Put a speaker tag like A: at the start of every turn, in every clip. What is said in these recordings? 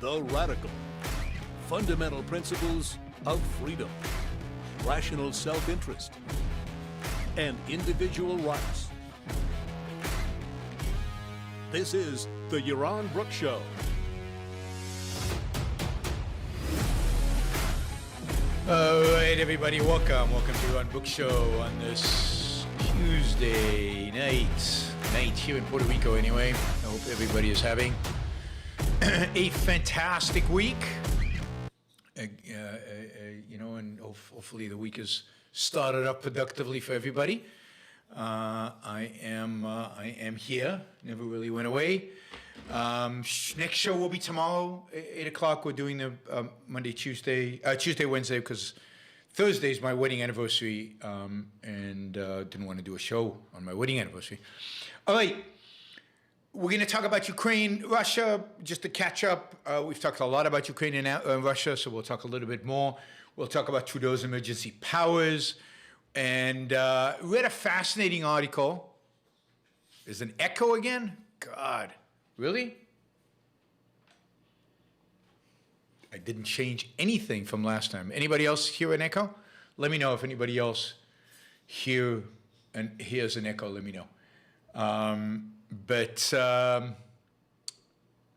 A: the radical, fundamental principles of freedom, rational self-interest, and individual rights. This is the Yaron Brook Show.
B: All right, everybody, welcome to Yaron Brook Show on this Tuesday night here in Puerto Rico anyway. I hope everybody is having a fantastic week. And hopefully the week has started up productively for everybody. I am here, never really went away. Next show will be tomorrow, 8 o'clock. We're doing the Tuesday, Wednesday, because Thursday is my wedding anniversary, and didn't want to do a show on my wedding anniversary. All right, we're going to talk about Ukraine, Russia, just to catch up. We've talked a lot about Ukraine and Russia, so we'll talk a little bit more. We'll talk about Trudeau's emergency powers, and read a fascinating article. There's an echo again? God. Really? I didn't change anything from last time. Anybody else hear an echo? Let me know if anybody else hears an echo. Let me know.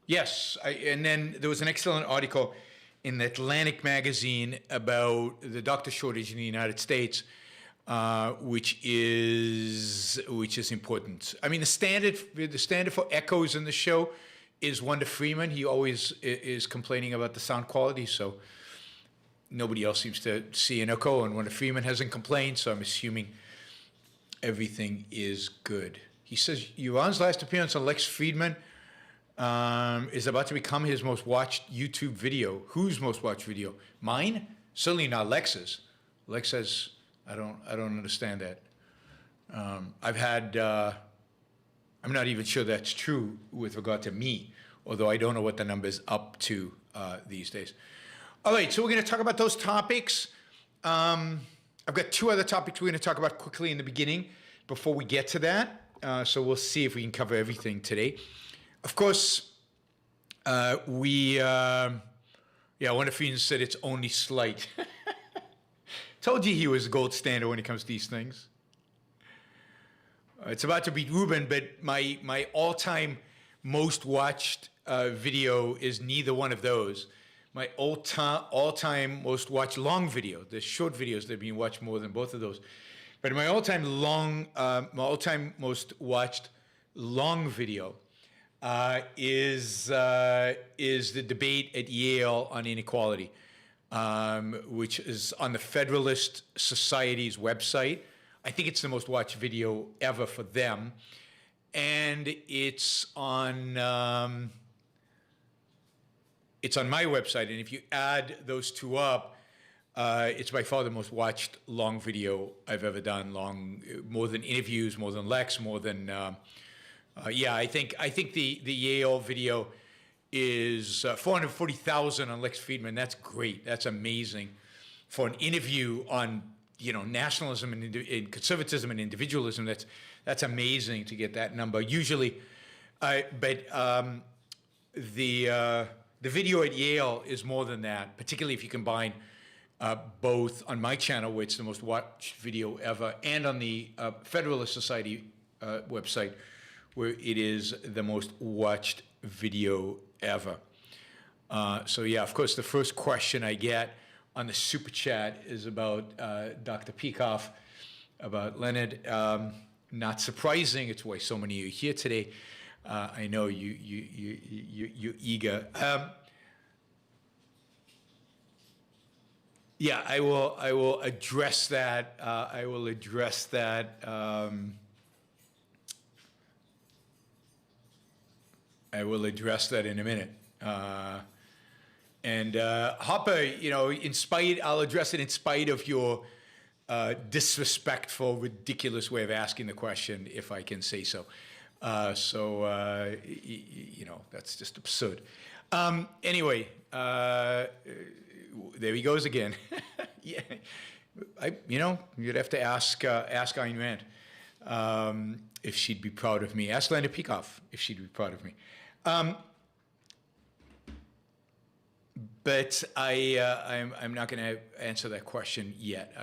B: Yes, and then there was an excellent article in the Atlantic magazine about the doctor shortage in the United States, which is important. I mean, the standard for echoes in the show is Wanda Freeman. He always is complaining about the sound quality, so nobody else seems to see an echo, and Wanda Freeman hasn't complained, so I'm assuming everything is good. He says Yaron's last appearance on Lex Fridman is about to become his most watched YouTube video. Whose most watched video? Mine? Certainly not Lex's. Lex says, I don't understand that. I'm not even sure that's true with regard to me, although I don't know what the number is up to these days. All right, so we're going to talk about those topics. I've got two other topics we're going to talk about quickly in the beginning before we get to that. So we'll see if we can cover everything today. Of course, one of Phoenix said it's only slight. Told you he was a gold standard when it comes to these things. It's about to beat Ruben, but my all-time most watched video is neither one of those. My all-time most watched long video, the short videos that have been watched more than both of those. But my all-time most watched long video is the debate at Yale on inequality, which is on the Federalist Society's website. I think it's the most watched video ever for them, and it's on my website. And if you add those two up, it's by far the most watched long video I've ever done. More than interviews, more than Lex, more than I think the Yale video is 440,000 on Lex Fridman. That's great. That's amazing for an interview on nationalism and conservatism and individualism. That's amazing to get that number. Usually, the video at Yale is more than that, particularly if you combine both on my channel, where it's the most watched video ever, and on the Federalist Society website, where it is the most watched video ever. So yeah, of course, the first question I get on the super chat is about Dr. Peikoff, about Leonard. Not surprising, it's why so many of you are here today. I know you're eager. Yeah, I will address that. I will address that in a minute. And Hopper, I'll address it in spite of your disrespectful, ridiculous way of asking the question, if I can say so. That's just absurd. Anyway, there he goes again. Yeah, you'd have to ask Ayn Rand if she'd be proud of me. Ask Leonard Peikoff if she'd be proud of me. But I'm not going to answer that question yet.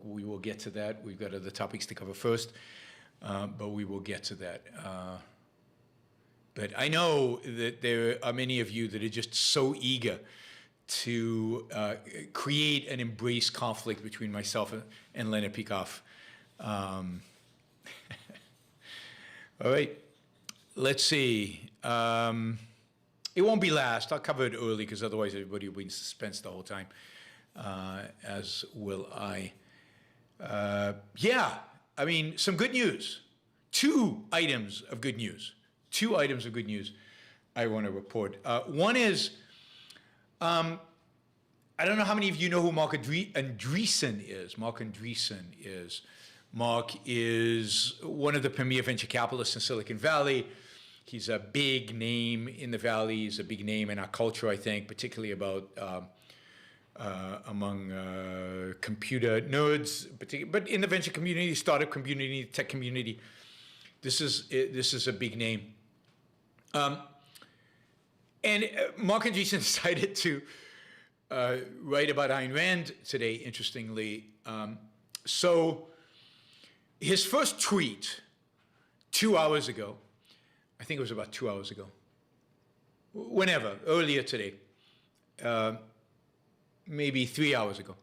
B: We will get to that. We've got other topics to cover first, but we will get to that. But I know that there are many of you that are just so eager to create and embrace conflict between myself and Leonard Peikoff. All right, let's see. It won't be last. I'll cover it early because otherwise everybody will be in suspense the whole time, as will I. Yeah, I mean, some good news. Two items of good news I want to report. One is, I don't know how many of you know who Mark Andreessen is. Mark is one of the premier venture capitalists in Silicon Valley. He's a big name in the Valley. He's a big name in our culture, I think, particularly among computer nerds, but in the venture community, startup community, tech community. This is a big name. And Mark Andreessen decided to write about Ayn Rand today, interestingly. So his first tweet 2 hours ago, I think it was about 2 hours ago, earlier today, maybe 3 hours ago.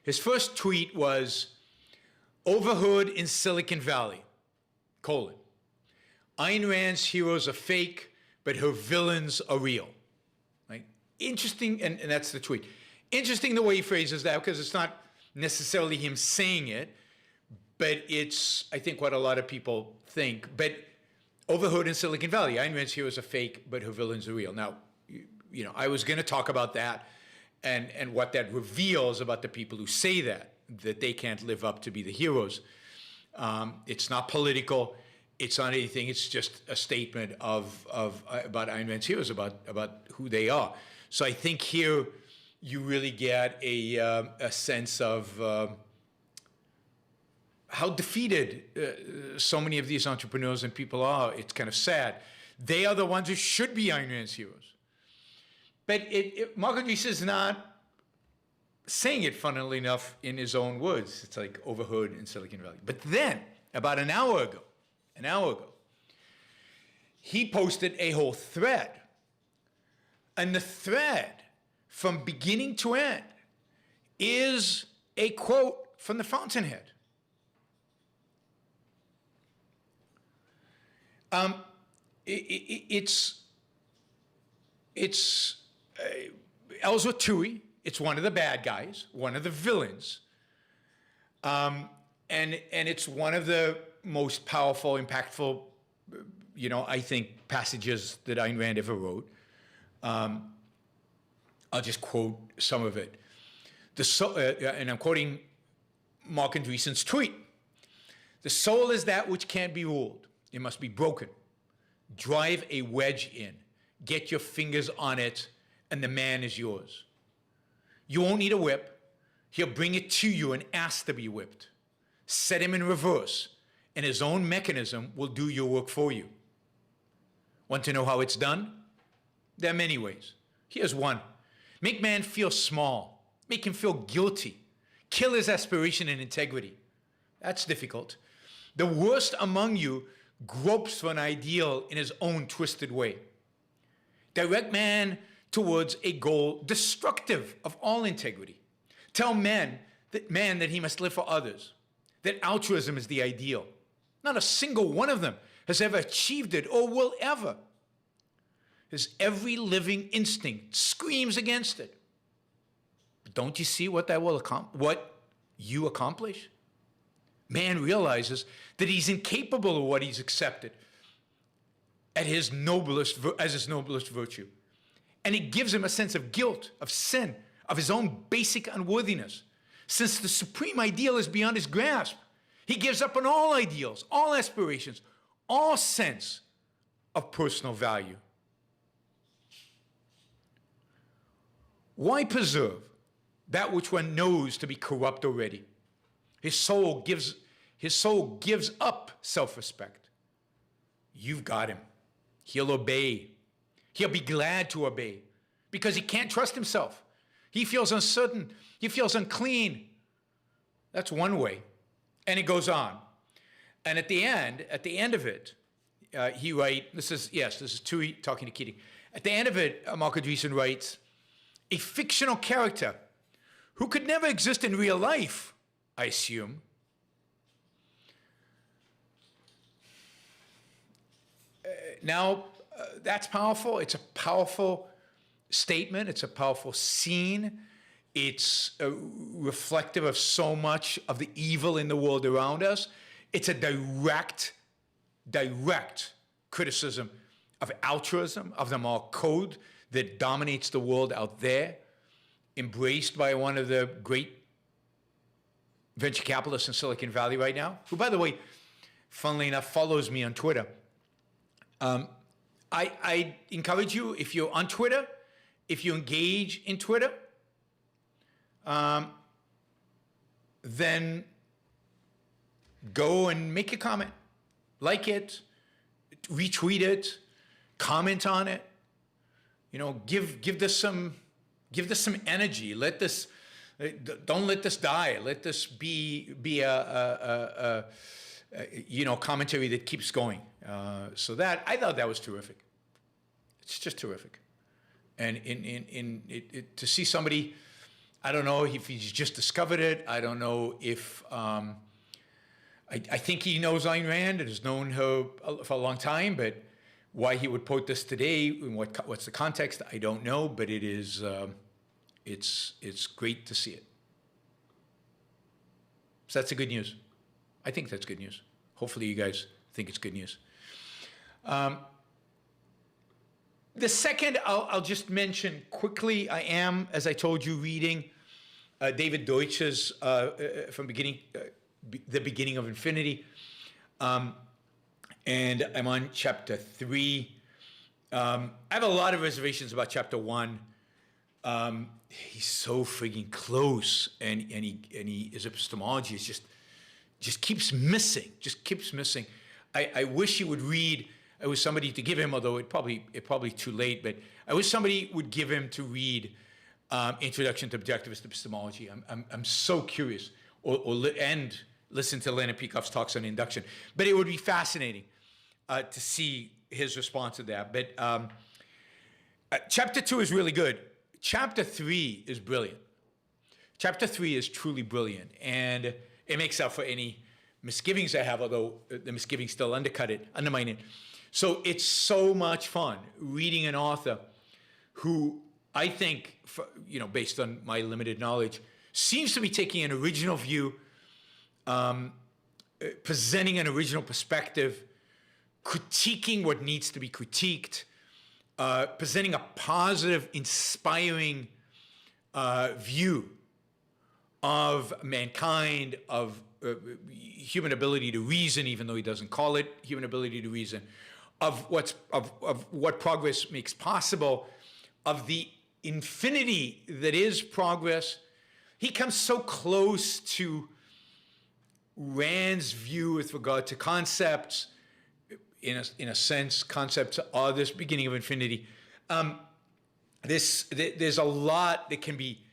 B: His first tweet was, overheard in Silicon Valley, : Ayn Rand's heroes are fake, but her villains are real. Right? Interesting, and that's the tweet. Interesting the way he phrases that, because it's not necessarily him saying it, but it's, I think, what a lot of people think. But overheard in Silicon Valley, Ayn Rand's heroes are fake, but her villains are real. Now, you know, I was going to talk about that and what that reveals about the people who say that they can't live up to be the heroes. It's not political. It's not anything. It's just a statement about Ayn Rand's heroes, about who they are. So I think here you really get a sense of how defeated so many of these entrepreneurs and people are. It's kind of sad. They are the ones who should be Ayn Rand's heroes. But Mark Andreessen is not saying it, funnily enough, in his own words. It's like overheard in Silicon Valley. But then, about an hour ago, he posted a whole thread. And the thread, from beginning to end, is a quote from the Fountainhead. It's Ellsworth Toohey. It's one of the bad guys, one of the villains, and it's one of the most powerful, impactful, I think, passages that Ayn Rand ever wrote. I'll just quote some of it. And I'm quoting Mark Andreessen's tweet. The soul is that which can't be ruled. It must be broken. Drive a wedge in. Get your fingers on it, and the man is yours. You won't need a whip. He'll bring it to you and ask to be whipped. Set him in reverse, and his own mechanism will do your work for you. Want to know how it's done? There are many ways. Here's one. Make man feel small. Make him feel guilty. Kill his aspiration and integrity. That's difficult. The worst among you gropes for an ideal in his own twisted way. Direct man towards a goal destructive of all integrity. Tell man that he must live for others, that altruism is the ideal. Not a single one of them has ever achieved it or will ever. His every living instinct screams against it. But don't you see what you accomplish? Man realizes that he's incapable of what he's accepted as his noblest virtue. And it gives him a sense of guilt, of sin, of his own basic unworthiness. Since the supreme ideal is beyond his grasp, he gives up on all ideals, all aspirations, all sense of personal value. Why preserve that which one knows to be corrupt already? His soul gives up self-respect. You've got him. He'll obey. He'll be glad to obey because he can't trust himself. He feels uncertain. He feels unclean. That's one way. And it goes on. And at the end of it, he writes, this is Tui talking to Keating. At the end of it, Marco Andreessen writes, a fictional character who could never exist in real life, I assume. That's powerful. It's a powerful statement. It's a powerful scene. It's reflective of so much of the evil in the world around us. It's a direct criticism of altruism, of the moral code that dominates the world out there, embraced by one of the great venture capitalists in Silicon Valley right now, who, by the way, funnily enough, follows me on Twitter. I encourage you, if you're on Twitter, if you engage in Twitter, then go and make a comment, like it, retweet it, comment on it. Give this some energy. Don't let this die. Let this be a commentary that keeps going. So that I thought that was terrific. It's just terrific, and to see somebody, I don't know if he's just discovered it. I don't know if I think he knows Ayn Rand and has known her for a long time, but why he would quote this today and what's the context, I don't know. But it is it's great to see it. So that's the good news. I think that's good news. Hopefully you guys think it's good news. The second, I'll just mention quickly, I am, as I told you, reading David Deutsch's from The Beginning of Infinity. And I'm on chapter 3. I have a lot of reservations about chapter 1. He's so frigging close, and his epistemology is just keeps missing. I wish he would read. I wish somebody to give him, although it probably too late. But I wish somebody would give him to read Introduction to Objectivist Epistemology. I'm so curious, and listen to Leonard Peikoff's talks on induction. But it would be fascinating to see his response to that. But chapter 2 is really good. Chapter 3 is brilliant. Chapter 3 is truly brilliant, and it makes up for any misgivings I have, although the misgivings still undermine it. So it's so much fun reading an author who I think, based on my limited knowledge, seems to be taking an original view, presenting an original perspective, critiquing what needs to be critiqued, presenting a positive, inspiring view of mankind, of human ability to reason, even though he doesn't call it human ability to reason, of what progress makes possible, of the infinity that is progress. He comes so close to Rand's view with regard to concepts. In a sense, concepts are this beginning of infinity. There's a lot that can be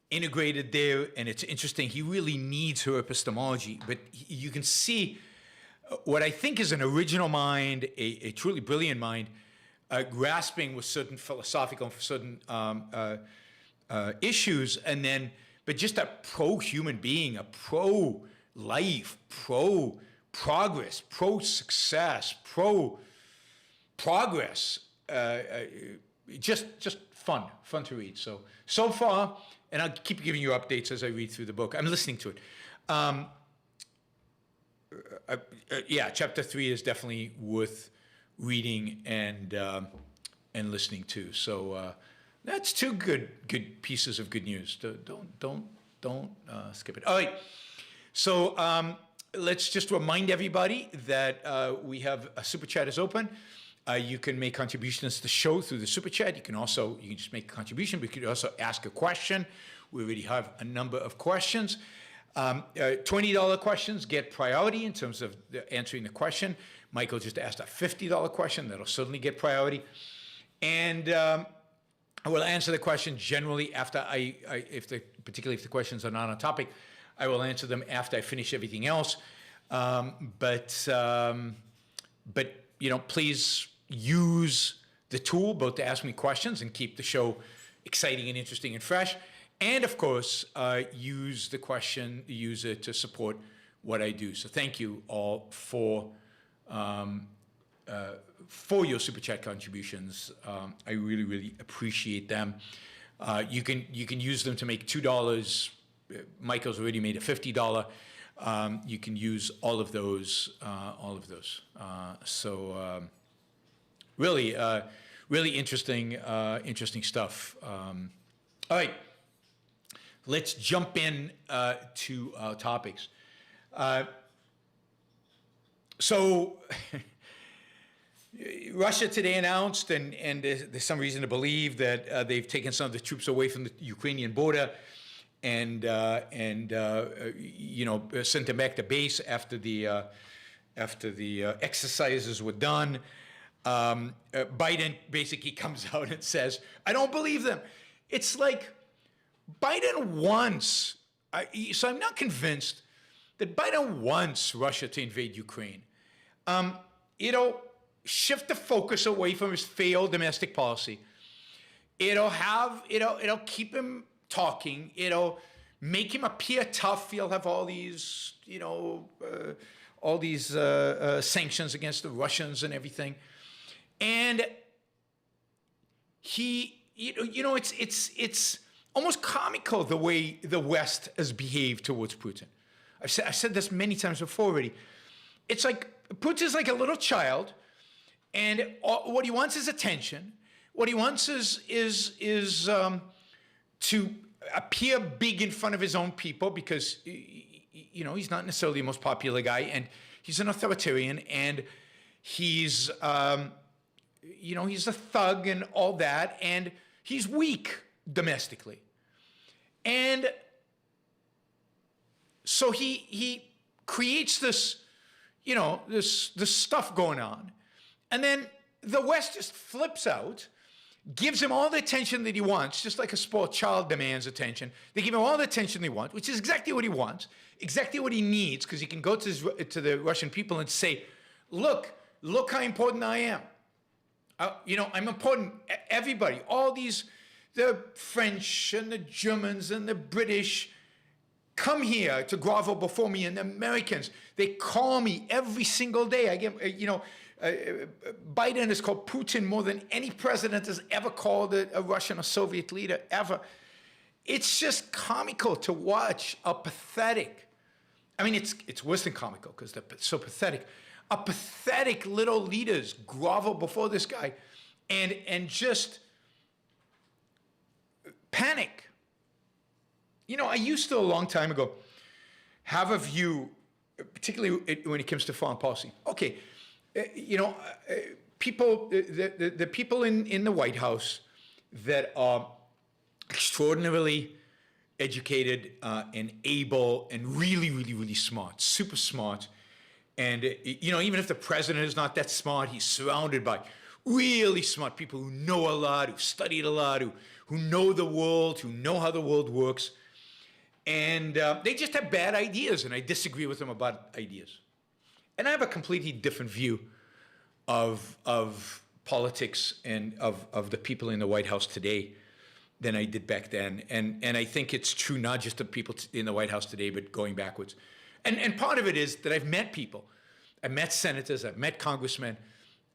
B: integrated there, and it's interesting. He really needs her epistemology, but you can see what I think is an original mind, a truly brilliant mind, grasping with certain philosophical, certain issues, but just a pro-human being, a pro-life, pro-progress, pro-success, pro-progress. Just fun to read. So far, and I'll keep giving you updates as I read through the book. I'm listening to it. Chapter 3 is definitely worth reading and listening to. So that's two good pieces of good news. Don't skip it. All right. So let's just remind everybody that we have a super chat is open. You can make contributions to the show through the super chat. You can just make a contribution, but you can also ask a question. We already have a number of questions. $20 questions get priority in terms of answering the question. Michael just asked a $50 question. That'll certainly get priority. And I will answer the question generally after particularly if the questions are not on topic, I will answer them after I finish everything else. But please use the tool both to ask me questions and keep the show exciting and interesting and fresh. And of course, use it to support what I do. So thank you all for your Super Chat contributions. I really, really appreciate them. You can use them to make $2. Michael's already made a $50. You can use all of those. Really, really interesting stuff. All right, let's jump in to topics. So. Russia today announced, and there's some reason to believe that they've taken some of the troops away from the Ukrainian border, and sent them back to base after the exercises were done. Biden basically comes out and says, "I don't believe them." It's like Biden wants. So I'm not convinced that Biden wants Russia to invade Ukraine. Shift the focus away from his failed domestic policy. It'll keep him talking. It'll make him appear tough. He'll have all these, sanctions against the Russians and everything. And it's almost comical the way the West has behaved towards Putin. I've said this many times before already. It's like Putin's like a little child. And what he wants is attention. What he wants is to appear big in front of his own people because, he's not necessarily the most popular guy, and he's an authoritarian, and he's a thug and all that, and he's weak domestically. And so he creates this, this stuff going on. And then the West just flips out, gives him all the attention that he wants, just like a spoiled child demands attention. They give him all the attention they want, which is exactly what he wants, exactly what he needs, because he can go to the Russian people and say, look how important I am. I'm important. Everybody, all these, the French and the Germans and the British come here to grovel before me, and the Americans, they call me every single day. I get, Biden has called Putin more than any president has ever called a Russian or Soviet leader ever. It's just comical to watch a pathetic, it's worse than comical because they're so pathetic. A pathetic little leaders grovel before this guy and just panic. I used to a long time ago have a view, particularly when it comes to foreign policy. Okay. People, the people in the White House that are extraordinarily educated and able and really, really, really smart, super smart. And, even if the president is not that smart, he's surrounded by really smart people who know a lot, who've studied a lot, who know the world, who know how the world works. And they just have bad ideas, and I disagree with them about ideas. And I have a completely different view of politics and of the people in the White House today than I did back then. And I think it's true not just of people in the White House today, but going backwards. And part of it is that I've met people. I've met senators, I've met congressmen,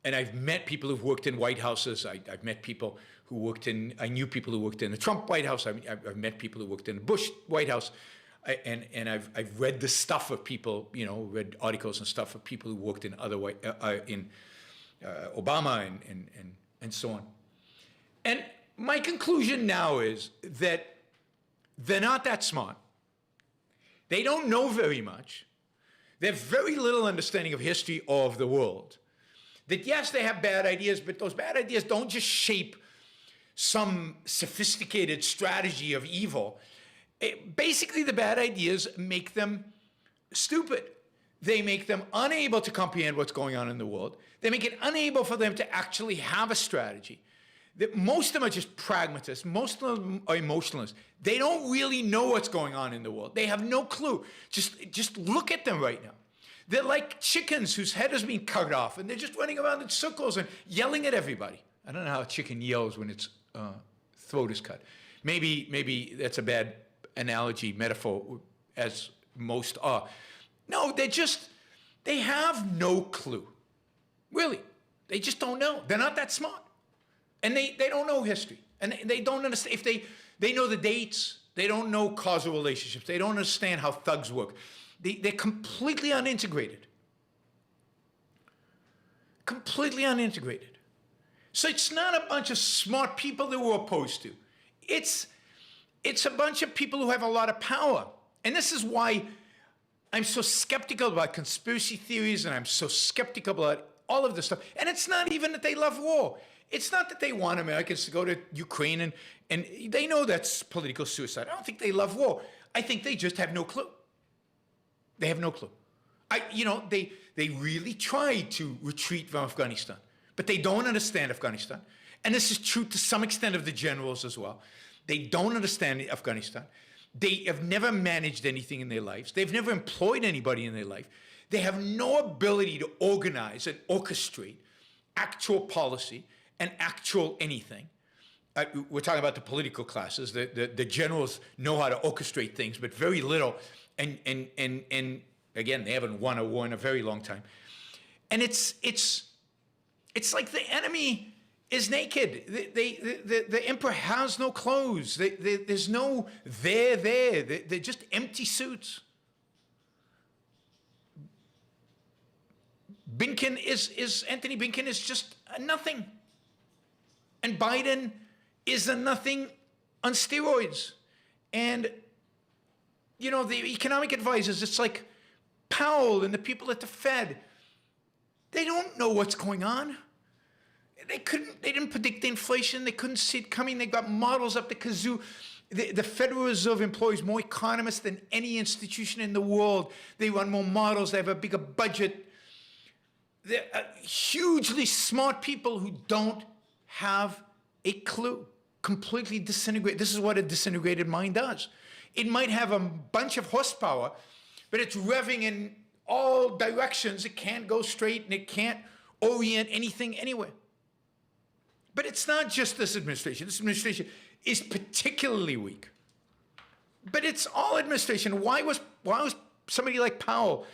B: and I've met people who've worked in White Houses. I've met people who I knew people who worked in the Trump White House. I've met people who worked in the Bush White House. And I've read the stuff of people, read articles and stuff of people who worked in Obama and so on. And my conclusion now is that they're not that smart. They don't know very much. They have very little understanding of history of the world. That yes, they have bad ideas, but those bad ideas don't just shape some sophisticated strategy of evil. Basically, the bad ideas make them stupid. They make them unable to comprehend what's going on in the world. They make it unable for them to actually have a strategy. Most of them are just pragmatists. Most of them are emotionalists. They don't really know what's going on in the world. They have no clue. Just look at them right now. They're like chickens whose head is being cut off, and they're just running around in circles and yelling at everybody. I don't know how a chicken yells when its throat is cut. Maybe that's a bad analogy, metaphor, as most are. No, they have no clue. Really. They just don't know. They're not that smart. And they don't know history. And they don't understand. If they know the dates, they don't know causal relationships. They don't understand how thugs work. They're completely unintegrated. Completely unintegrated. So it's not a bunch of smart people that we're opposed to. It's a bunch of people who have a lot of power. And this is why I'm so skeptical about conspiracy theories, and I'm so skeptical about all of this stuff. And it's not even that they love war. It's not that they want Americans to go to Ukraine, and they know that's political suicide. I don't think they love war. I think they just have no clue. They have no clue. They really tried to retreat from Afghanistan, but they don't understand Afghanistan. And this is true to some extent of the generals as well. They don't understand Afghanistan. They have never managed anything in their lives. They've never employed anybody in their life. They have no ability to organize and orchestrate actual policy and actual anything. We're talking about the political classes. The generals know how to orchestrate things, but very little. And again, they haven't won a war in a very long time. And it's like the enemy is naked. The emperor has no clothes. There's no there. They're just empty suits. Anthony Blinken is just a nothing. And Biden is a nothing on steroids. And, the economic advisors, it's like Powell and the people at the Fed, they don't know what's going on. They didn't predict the inflation. They couldn't see it coming. They got models up the kazoo. The Federal Reserve employs more economists than any institution in the world. They run more models. They have a bigger budget. They're hugely smart people who don't have a clue. Completely disintegrate. This is what a disintegrated mind does. It might have a bunch of horsepower, but it's revving in all directions. It can't go straight, and it can't orient anything anywhere. But it's not just this administration. This administration is particularly weak. But it's all administration. Why was somebody like Powell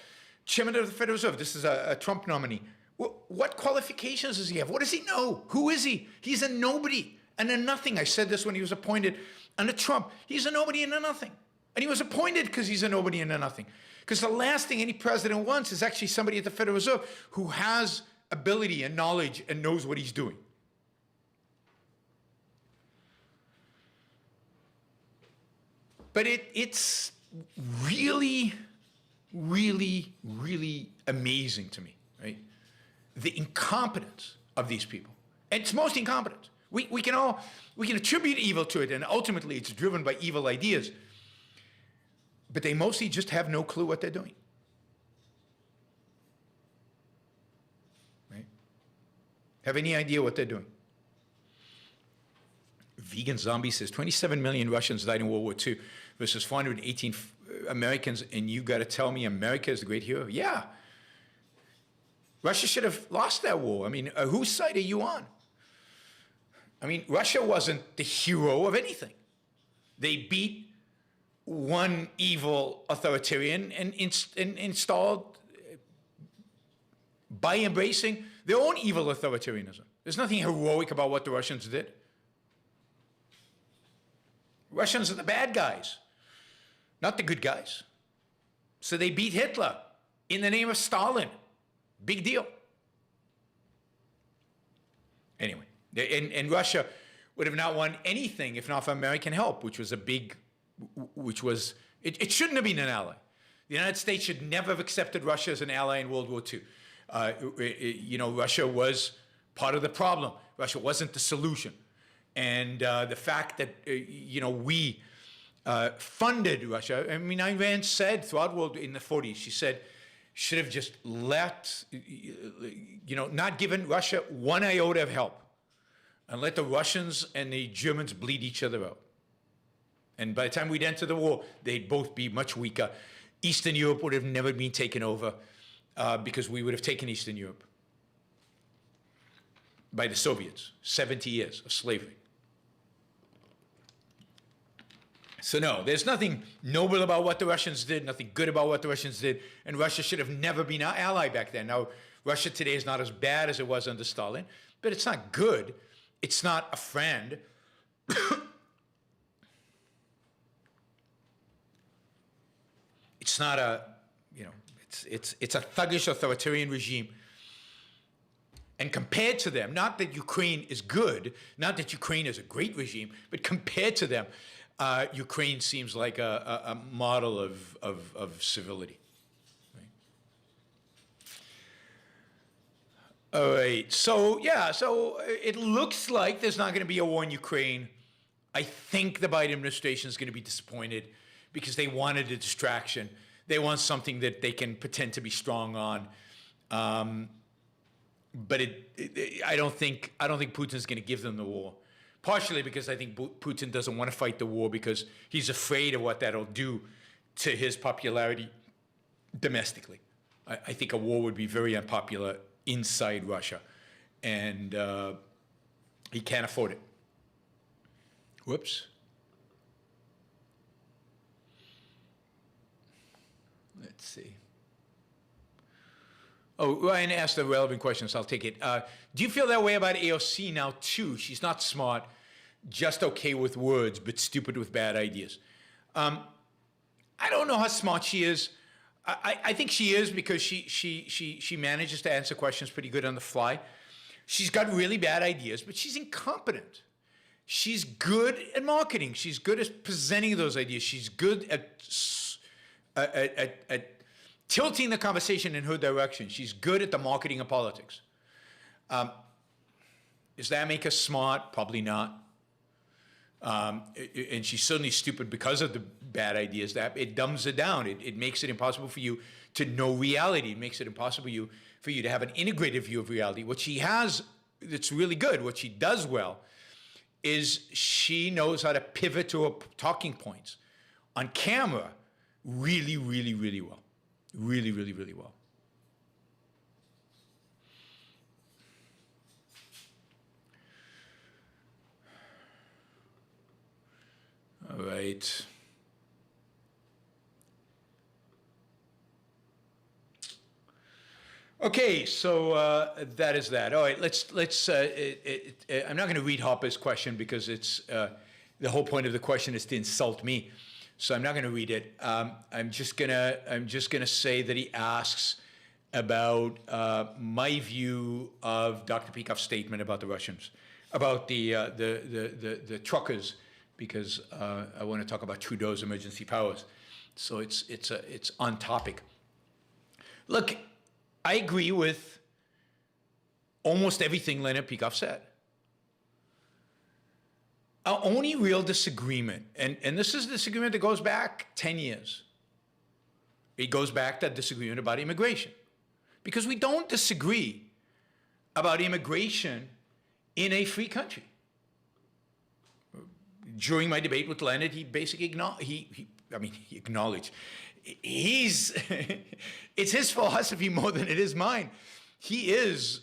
B: chairman of the Federal Reserve? This is a Trump nominee. What qualifications does he have? What does he know? Who is he? He's a nobody and a nothing. I said this when he was appointed under Trump. He's a nobody and a nothing. And he was appointed because he's a nobody and a nothing. Because the last thing any president wants is actually somebody at the Federal Reserve who has ability and knowledge and knows what he's doing. But it's really, really, really amazing to me, right? The incompetence of these people. And it's mostly incompetence. We can attribute evil to it, and ultimately it's driven by evil ideas. But they mostly just have no clue what they're doing. Right? Have any idea what they're doing? Vegan Zombie says 27 million Russians died in World War II versus 418 Americans, and you got to tell me America is the great hero? Yeah. Russia should have lost that war. I mean, whose side are you on? I mean, Russia wasn't the hero of anything. They beat one evil authoritarian and installed by embracing their own evil authoritarianism. There's nothing heroic about what the Russians did. Russians are the bad guys, not the good guys. So they beat Hitler in the name of Stalin. Big deal. Anyway, and Russia would have not won anything if not for American help, it shouldn't have been an ally. The United States should never have accepted Russia as an ally in World War II. Russia was part of the problem. Russia wasn't the solution. And the fact that, we funded Russia. I mean, Iran said throughout world in the 40s, she said, should have just let, not given Russia one iota of help. and let the Russians and the Germans bleed each other out. And by the time we'd enter the war, they'd both be much weaker. Eastern Europe would have never been taken over because we would have taken Eastern Europe by the Soviets. 70 years of slavery. So no, there's nothing noble about what the Russians did, nothing good about what the Russians did, and Russia should have never been our ally back then. Now, Russia today is not as bad as it was under Stalin, but it's not good. It's not a friend. It's not a, it's a thuggish authoritarian regime. And compared to them, not that Ukraine is good, not that Ukraine is a great regime, but compared to them, Ukraine seems like a model of civility. Right? All right, so yeah, so it looks like there's not going to be a war in Ukraine. I think the Biden administration is going to be disappointed because they wanted a distraction. They want something that they can pretend to be strong on. But I don't think Putin's going to give them the war. Partially because I think Putin doesn't want to fight the war because he's afraid of what that'll do to his popularity domestically. I think a war would be very unpopular inside Russia, and he can't afford it. Whoops. Let's see. Oh, Ryan asked a relevant question, so I'll take it. Do you feel that way about AOC now, too? She's not smart, just okay with words, but stupid with bad ideas. I don't know how smart she is. I think she is because she manages to answer questions pretty good on the fly. She's got really bad ideas, but she's incompetent. She's good at marketing. She's good at presenting those ideas. She's good at tilting the conversation in her direction. She's good at the marketing of politics. Does that make her smart? Probably not. And she's certainly stupid because of the bad ideas. That it dumbs her down. It makes it impossible for you to know reality. It makes it impossible for you to have an integrated view of reality. What she has that's really good, what she does well, is she knows how to pivot to her talking points on camera really, really, really well. Really, really, really well. All right. Okay, so that is that. All right, let's. I'm not going to read Hopper's question because it's the whole point of the question is to insult me. So I'm not going to read it. I'm just gonna say that he asks about my view of Dr. Peikoff's statement about the Russians, about the truckers, because I want to talk about Trudeau's emergency powers. So it's on topic. Look, I agree with almost everything Leonard Peikoff said. Our only real disagreement, and this is a disagreement that goes back 10 years. It goes back to that disagreement about immigration. Because we don't disagree about immigration in a free country. During my debate with Leonard, he basically he acknowledged. It's his philosophy more than it is mine. He is,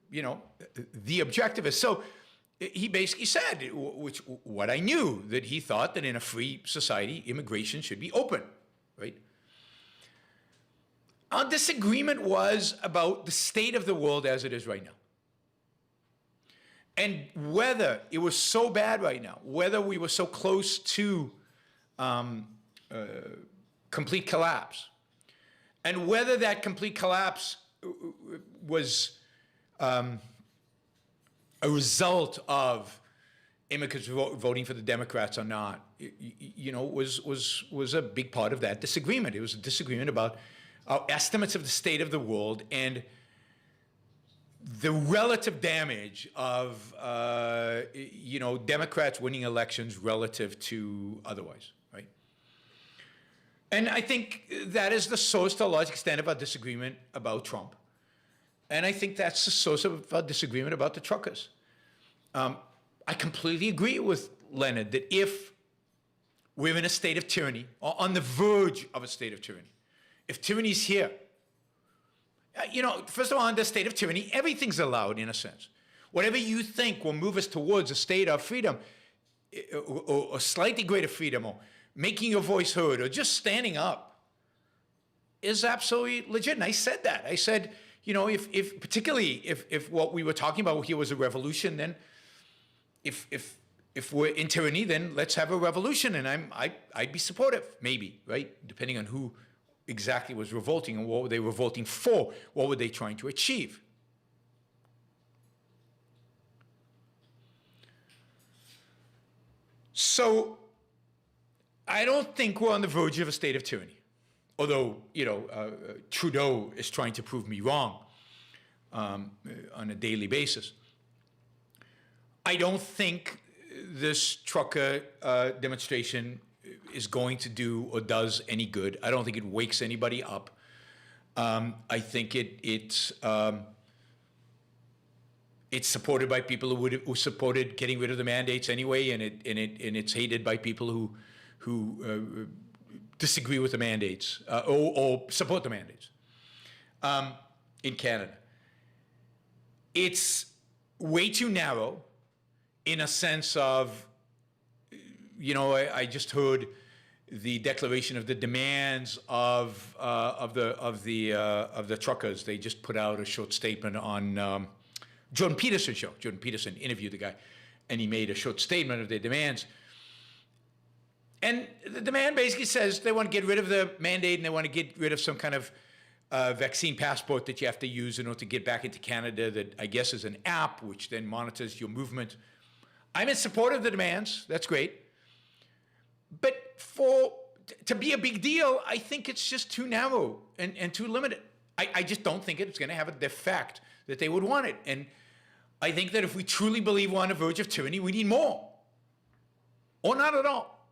B: the objectivist. So he basically said, what I knew, that he thought that in a free society, immigration should be open, right? Our disagreement was about the state of the world as it is right now. And whether it was so bad right now, whether we were so close to complete collapse, and whether that complete collapse was a result of immigrants voting for the Democrats or not, was a big part of that disagreement. It was a disagreement about our estimates of the state of the world and the relative damage of, Democrats winning elections relative to otherwise, right? And I think that is the source, to a large extent, of our disagreement about Trump. And I think that's the source of our disagreement about the truckers. I completely agree with Leonard that if we're in a state of tyranny, or on the verge of a state of tyranny, if tyranny's here, first of all, in the state of tyranny, everything's allowed in a sense. Whatever you think will move us towards a state of freedom, or slightly greater freedom, or making your voice heard, or just standing up, is absolutely legit. And I said that. I said, if particularly if what we were talking about here was a revolution, then if we're in tyranny, then let's have a revolution, and I'd be supportive, maybe, right? Depending on who exactly was revolting and what were they revolting for, what were they trying to achieve. So I don't think we're on the verge of a state of tyranny, although, Trudeau is trying to prove me wrong on a daily basis. I don't think this trucker demonstration is going to do or does any good. I don't think it wakes anybody up. I think it's supported by people who supported getting rid of the mandates anyway, and it's hated by people who disagree with the mandates or support the mandates in Canada. It's way too narrow in a sense of, I just heard the declaration of the demands of the truckers. They just put out a short statement on Jordan Peterson's show. Jordan Peterson interviewed the guy, and he made a short statement of their demands. And the demand basically says they want to get rid of the mandate, and they want to get rid of some kind of vaccine passport that you have to use in order to get back into Canada that I guess is an app which then monitors your movement. I'm in support of the demands. That's great. But to be a big deal, I think it's just too narrow and too limited. I just don't think it's going to have the effect that they would want it. And I think that if we truly believe we're on the verge of tyranny, we need more. Or not at all.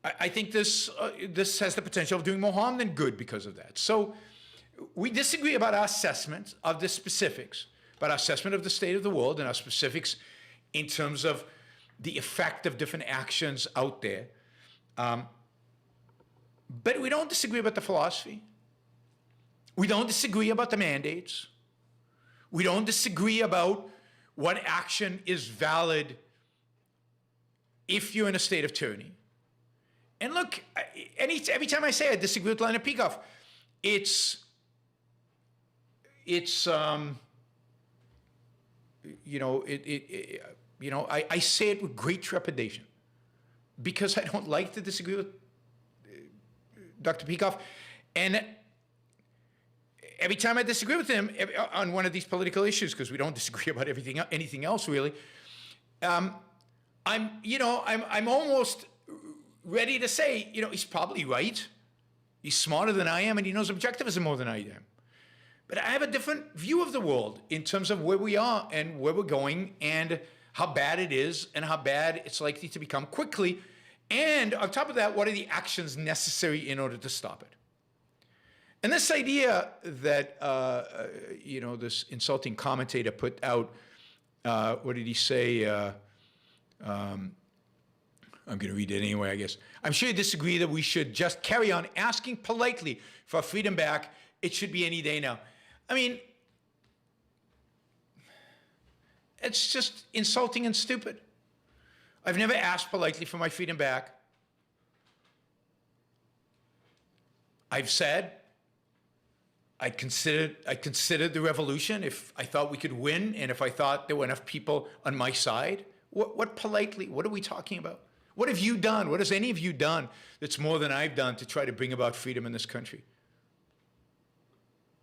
B: I think this has the potential of doing more harm than good because of that. So we disagree about our assessment of the specifics, about our assessment of the state of the world and our specifics in terms of the effect of different actions out there. But we don't disagree about the philosophy. We don't disagree about the mandates. We don't disagree about what action is valid if you're in a state of tyranny. And look, every time I say I disagree with Leonard Peikoff, I say it with great trepidation because I don't like to disagree with Dr. Peikoff. And every time I disagree with him on one of these political issues, because we don't disagree about anything else really, I'm almost ready to say, he's probably right. He's smarter than I am, and he knows objectivism more than I am. But I have a different view of the world in terms of where we are and where we're going and how bad it is and how bad it's likely to become quickly. And on top of that, what are the actions necessary in order to stop it? And this idea that, this insulting commentator put out, what did he say? I'm going to read it anyway, I guess. I'm sure you disagree that we should just carry on asking politely for our freedom back. It should be any day now. I mean, it's just insulting and stupid. I've never asked politely for my freedom back. I've said I considered the revolution if I thought we could win and if I thought there were enough people on my side. What politely? What are we talking about? What have you done? What has any of you done that's more than I've done to try to bring about freedom in this country?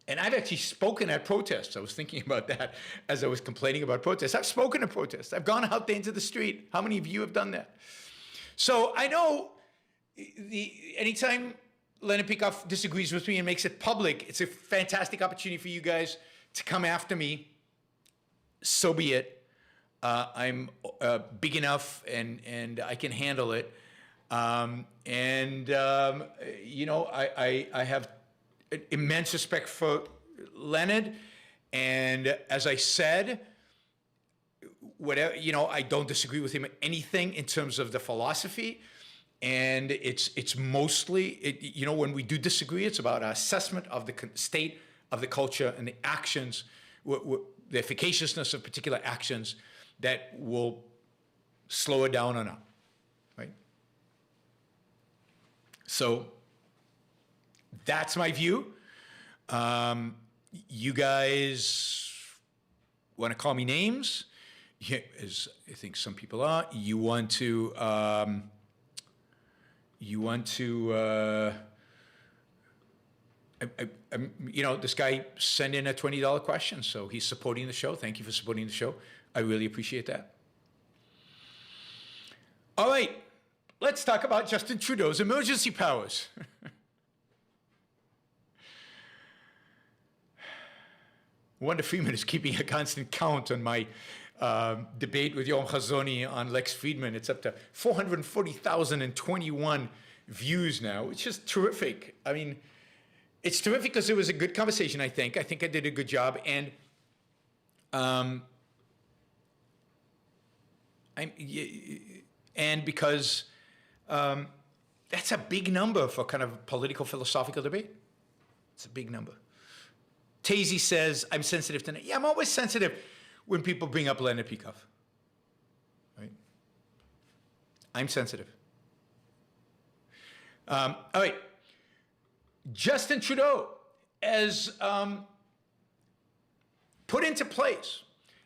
B: And I've actually spoken at protests. I was thinking about that as I was complaining about protests. I've spoken at protests. I've gone out there into the street. How many of you have done that? So I know anytime Leonard Peikoff disagrees with me and makes it public, it's a fantastic opportunity for you guys to come after me. So be it. I'm big enough and I can handle it. I have immense respect for Leonard. And as I said, whatever, you know, I don't disagree with him anything in terms of the philosophy. And it's mostly, you know, when we do disagree, it's about our assessment of the state of the culture and the actions, the efficaciousness of particular actions that will slow it down or not, right? So that's my view. You guys want to call me names, yeah, as I think some people are. You want to, you know, this guy sent in a $20 question, so he's supporting the show. Thank you for supporting the show. I really appreciate that. All right, let's talk about Justin Trudeau's emergency powers. Wanda Freeman is keeping a constant count on my debate with Yoram Chazoni on Lex Friedman. It's up to 440,021 views now, which is terrific. I mean, it's terrific because it was a good conversation, I think. I think I did a good job. And because that's a big number for kind of political philosophical debate. It's a big number. Tazy says, I'm sensitive tonight. Yeah, I'm always sensitive when people bring up Leonard Peikoff. Right? I'm sensitive. All right. Justin Trudeau has put into place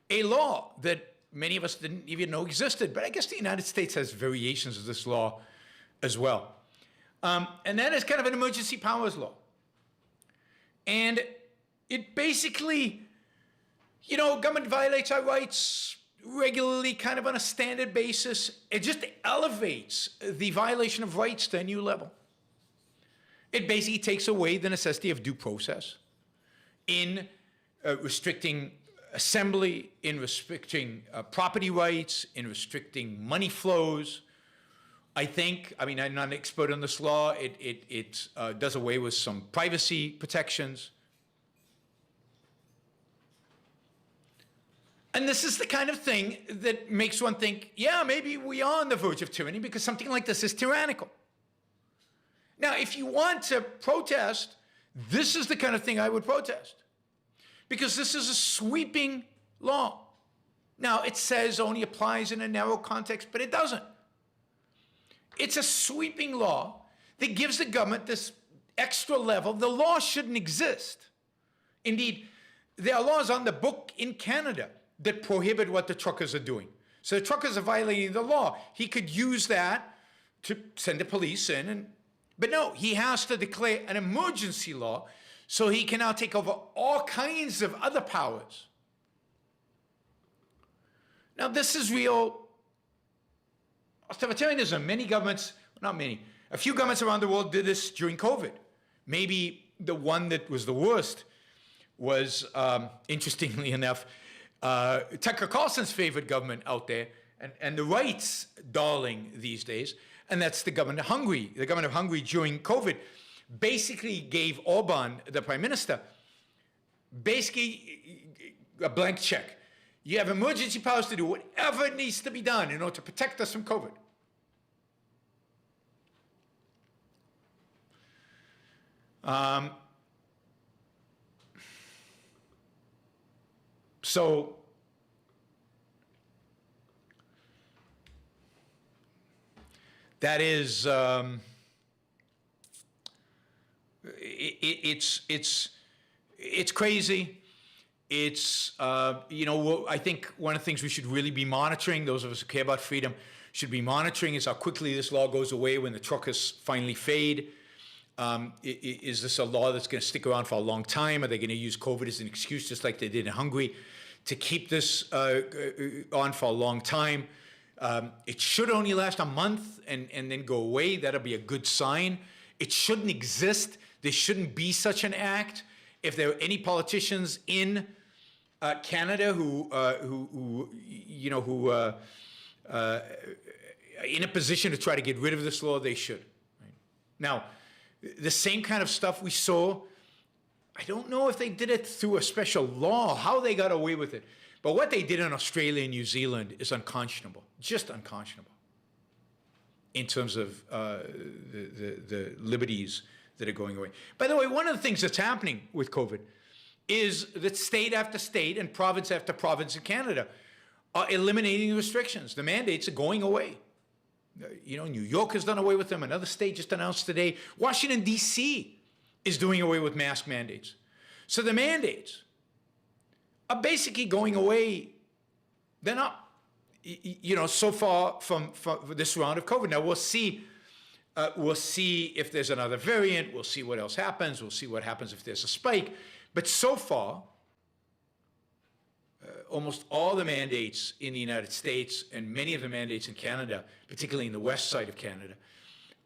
B: a law that many of us didn't even know existed, but I guess the United States has variations of this law as well. And that is kind of an emergency powers law. And it basically, you know, government violates our rights regularly, kind of on a standard basis. It just elevates the violation of rights to a new level. It basically takes away the necessity of due process in restricting assembly, in restricting property rights, in restricting money flows. I think, I mean, I'm not an expert on this law. It does away with some privacy protections. And this is the kind of thing that makes one think, yeah, maybe we are on the verge of tyranny because something like this is tyrannical. Now, if you want to protest, this is the kind of thing I would protest. Because this is a sweeping law. Now, it says only applies in a narrow context, but it doesn't. It's a sweeping law that gives the government this extra level. The law shouldn't exist. Indeed, there are laws on the book in Canada that prohibit what the truckers are doing. So the truckers are violating the law. He could use that to send the police in, but no, he has to declare an emergency law so he can now take over all kinds of other powers. Now, this is real authoritarianism. Many governments, not many, a few governments around the world did this during COVID. Maybe the one that was the worst was, interestingly enough, Tucker Carlson's favorite government out there, and the right's darling these days, and that's the government of Hungary. The government of Hungary during COVID basically gave Orban, the prime minister, basically a blank check. You have emergency powers to do whatever needs to be done in order to protect us from COVID. So that is it's crazy. It's you know, I think one of the things we should really be monitoring, those of us who care about freedom should be monitoring, is how quickly this law goes away when the truckers finally fade. Is this a law that's going to stick around for a long time? Are they going to use COVID as an excuse, just like they did in Hungary, to keep this on for a long time? It should only last a month and then go away. That'll be a good sign. It shouldn't exist. There shouldn't be such an act. If there are any politicians in Canada who in a position to try to get rid of this law, they should. Right? Now, the same kind of stuff we saw, I don't know if they did it through a special law, how they got away with it, But what they did in Australia and New Zealand is unconscionable, just unconscionable, in terms of the liberties that are going away. By the way, one of the things that's happening with COVID is that state after state and province after province in Canada are eliminating the restrictions. The mandates are going away. You know, New York has done away with them. Another state just announced today. Washington, D.C. is doing away with mask mandates. So the mandates are basically going away. They're not, you know, so far from this round of COVID. Now, we'll see if there's another variant. We'll see what else happens. We'll see what happens if there's a spike. But so far, almost all the mandates in the United States and many of the mandates in Canada, particularly in the west side of Canada,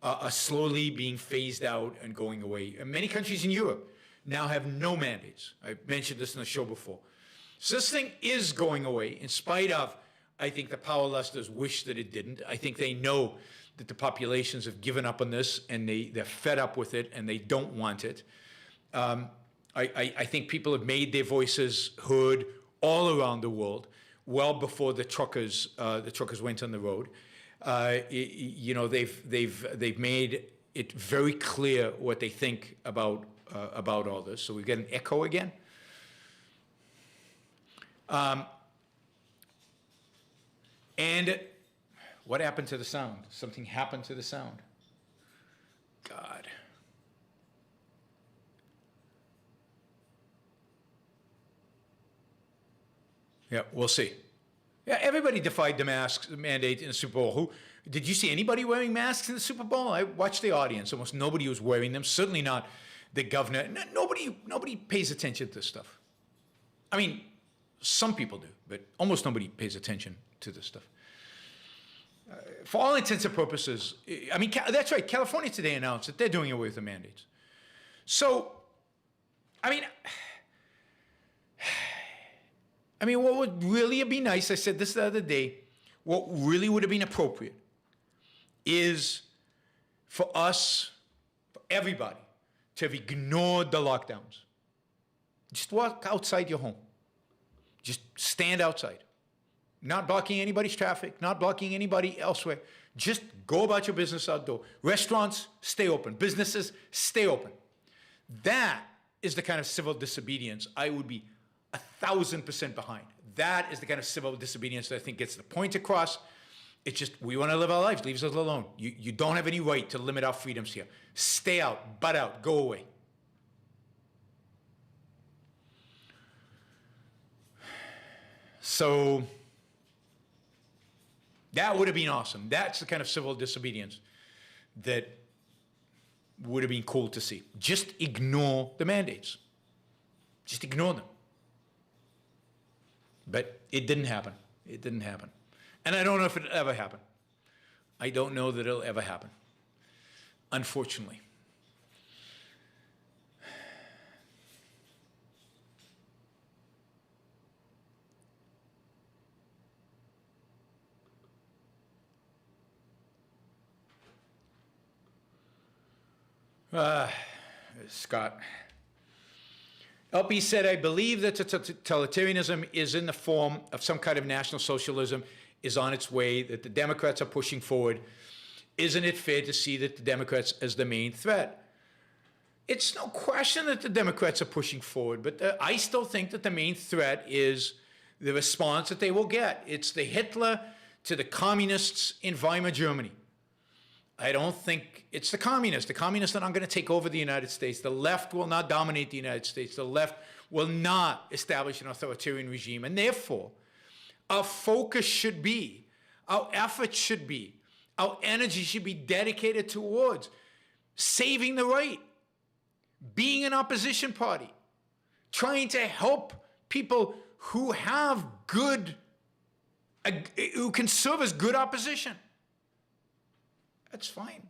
B: are slowly being phased out and going away. And many countries in Europe now have no mandates. I mentioned this in the show before. So this thing is going away in spite of, I think, the power lusters wish that it didn't. I think they know that the populations have given up on this and they're fed up with it and they don't want it. I think people have made their voices heard all around the world, well before the truckers went on the road. You know, they've made it very clear what they think about all this. So we get an echo again. And what happened to the sound? Something happened to the sound. God. Yeah, we'll see. Yeah, everybody defied the mask mandate in the Super Bowl. Did you see anybody wearing masks in the Super Bowl? I watched the audience. Almost nobody was wearing them. Certainly not the governor. Nobody pays attention to this stuff. I mean, some people do, but almost nobody pays attention to this stuff. For all intents and purposes, I mean, that's right. California today announced that they're doing away with the mandates. So, I mean, what would really be nice, I said this the other day, what really would have been appropriate is for us, for everybody, to have ignored the lockdowns. Just walk outside your home. Just stand outside. Not blocking anybody's traffic, not blocking anybody elsewhere. Just go about your business outdoor. Restaurants, stay open. Businesses, stay open. That is the kind of civil disobedience I would be 1,000% behind. That is the kind of civil disobedience that I think gets the point across. It's just, we want to live our lives. Leave us alone. You don't have any right to limit our freedoms here. Stay out, butt out, go away. So that would have been awesome. That's the kind of civil disobedience that would have been cool to see. Just ignore the mandates. Just ignore them. But it didn't happen. It didn't happen. And I don't know if it'll ever happen. I don't know that it'll ever happen, unfortunately. Scott. LP said, I believe that totalitarianism is in the form of some kind of national socialism, is on its way, that the Democrats are pushing forward. Isn't it fair to see that the Democrats as the main threat? It's no question that the Democrats are pushing forward, but I still think that the main threat is the response that they will get. It's the Hitler to the communists in Weimar Germany. I don't think it's the communists. The communists are not going to take over the United States. The left will not dominate the United States. The left will not establish an authoritarian regime. And therefore, our focus should be, our efforts should be, our energy should be dedicated towards saving the right, being an opposition party, trying to help people who have good, who can serve as good opposition. That's fine.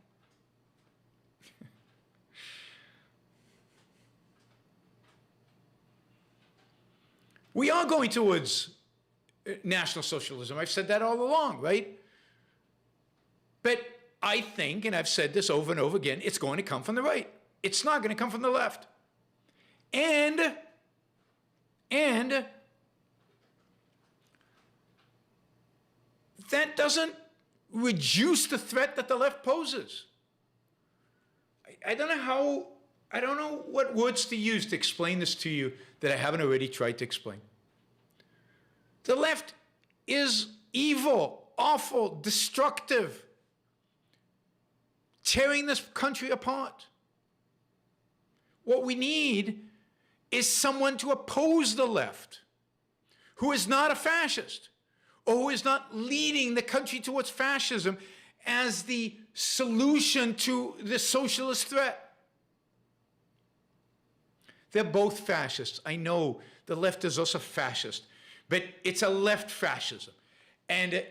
B: We are going towards National Socialism. I've said that all along, right? But I think, and I've said this over and over again, it's going to come from the right. It's not going to come from the left. And that doesn't reduce the threat that the left poses. I don't know what words to use to explain this to you that I haven't already tried to explain. The left is evil, awful, destructive, tearing this country apart. What we need is someone to oppose the left, who is not a fascist, or who is not leading the country towards fascism as the solution to the socialist threat. They're both fascists. I know the left is also fascist, but it's a left fascism. And